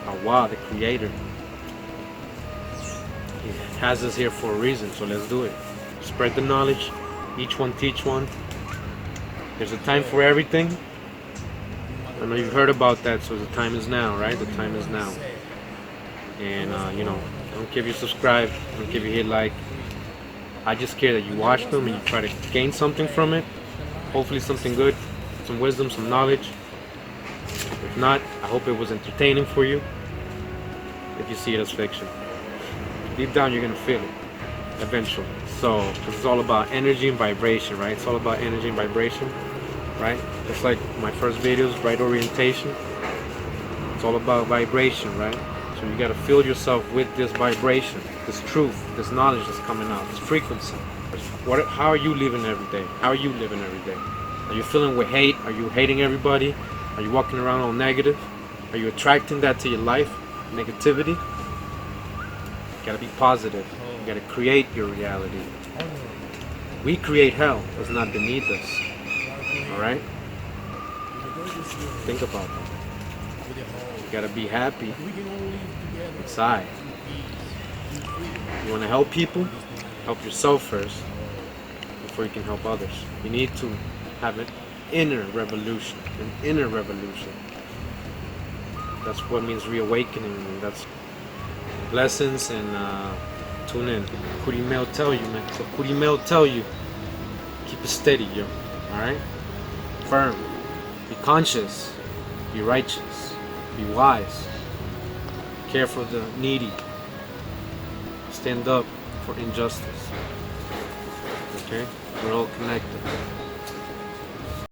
Allah, the Creator, He has us here for a reason, so let's do it. Spread the knowledge, each one teach one. There's a time for everything. I know you've heard about that, so the time is now, right? The time is now. And, you know, I don't care if you subscribe, I don't care if you hit like. I just care that you watch them and you try to gain something from it. Hopefully something good, some wisdom, some knowledge. If not, I hope it was entertaining for you. If you see it as fiction. Deep down, you're going to feel it eventually. So, this is all about energy and vibration, right? It's all about energy and vibration, right? Just like my first videos, right orientation. It's all about vibration, right? So you got to fill yourself with this vibration, this truth, this knowledge that's coming out, this frequency. How are you living every day? How are you living every day? Are you filling with hate? Are you hating everybody? Are you walking around all negative? Are you attracting that to your life? Negativity? You gotta be positive. You gotta create your reality. We create hell. It's not beneath us. Alright? Think about that. You gotta be happy inside. You wanna help people? Help yourself first before you can help others. You need to have an inner revolution. An inner revolution. That's what means reawakening. That's blessings and tune in. Cootie Mail tell you, man. So Cootie Mail tell you. Keep it steady, yo. Alright? Firm. Be conscious. Be righteous. Be wise. Care for the needy. Stand up for injustice. Okay? We're all connected.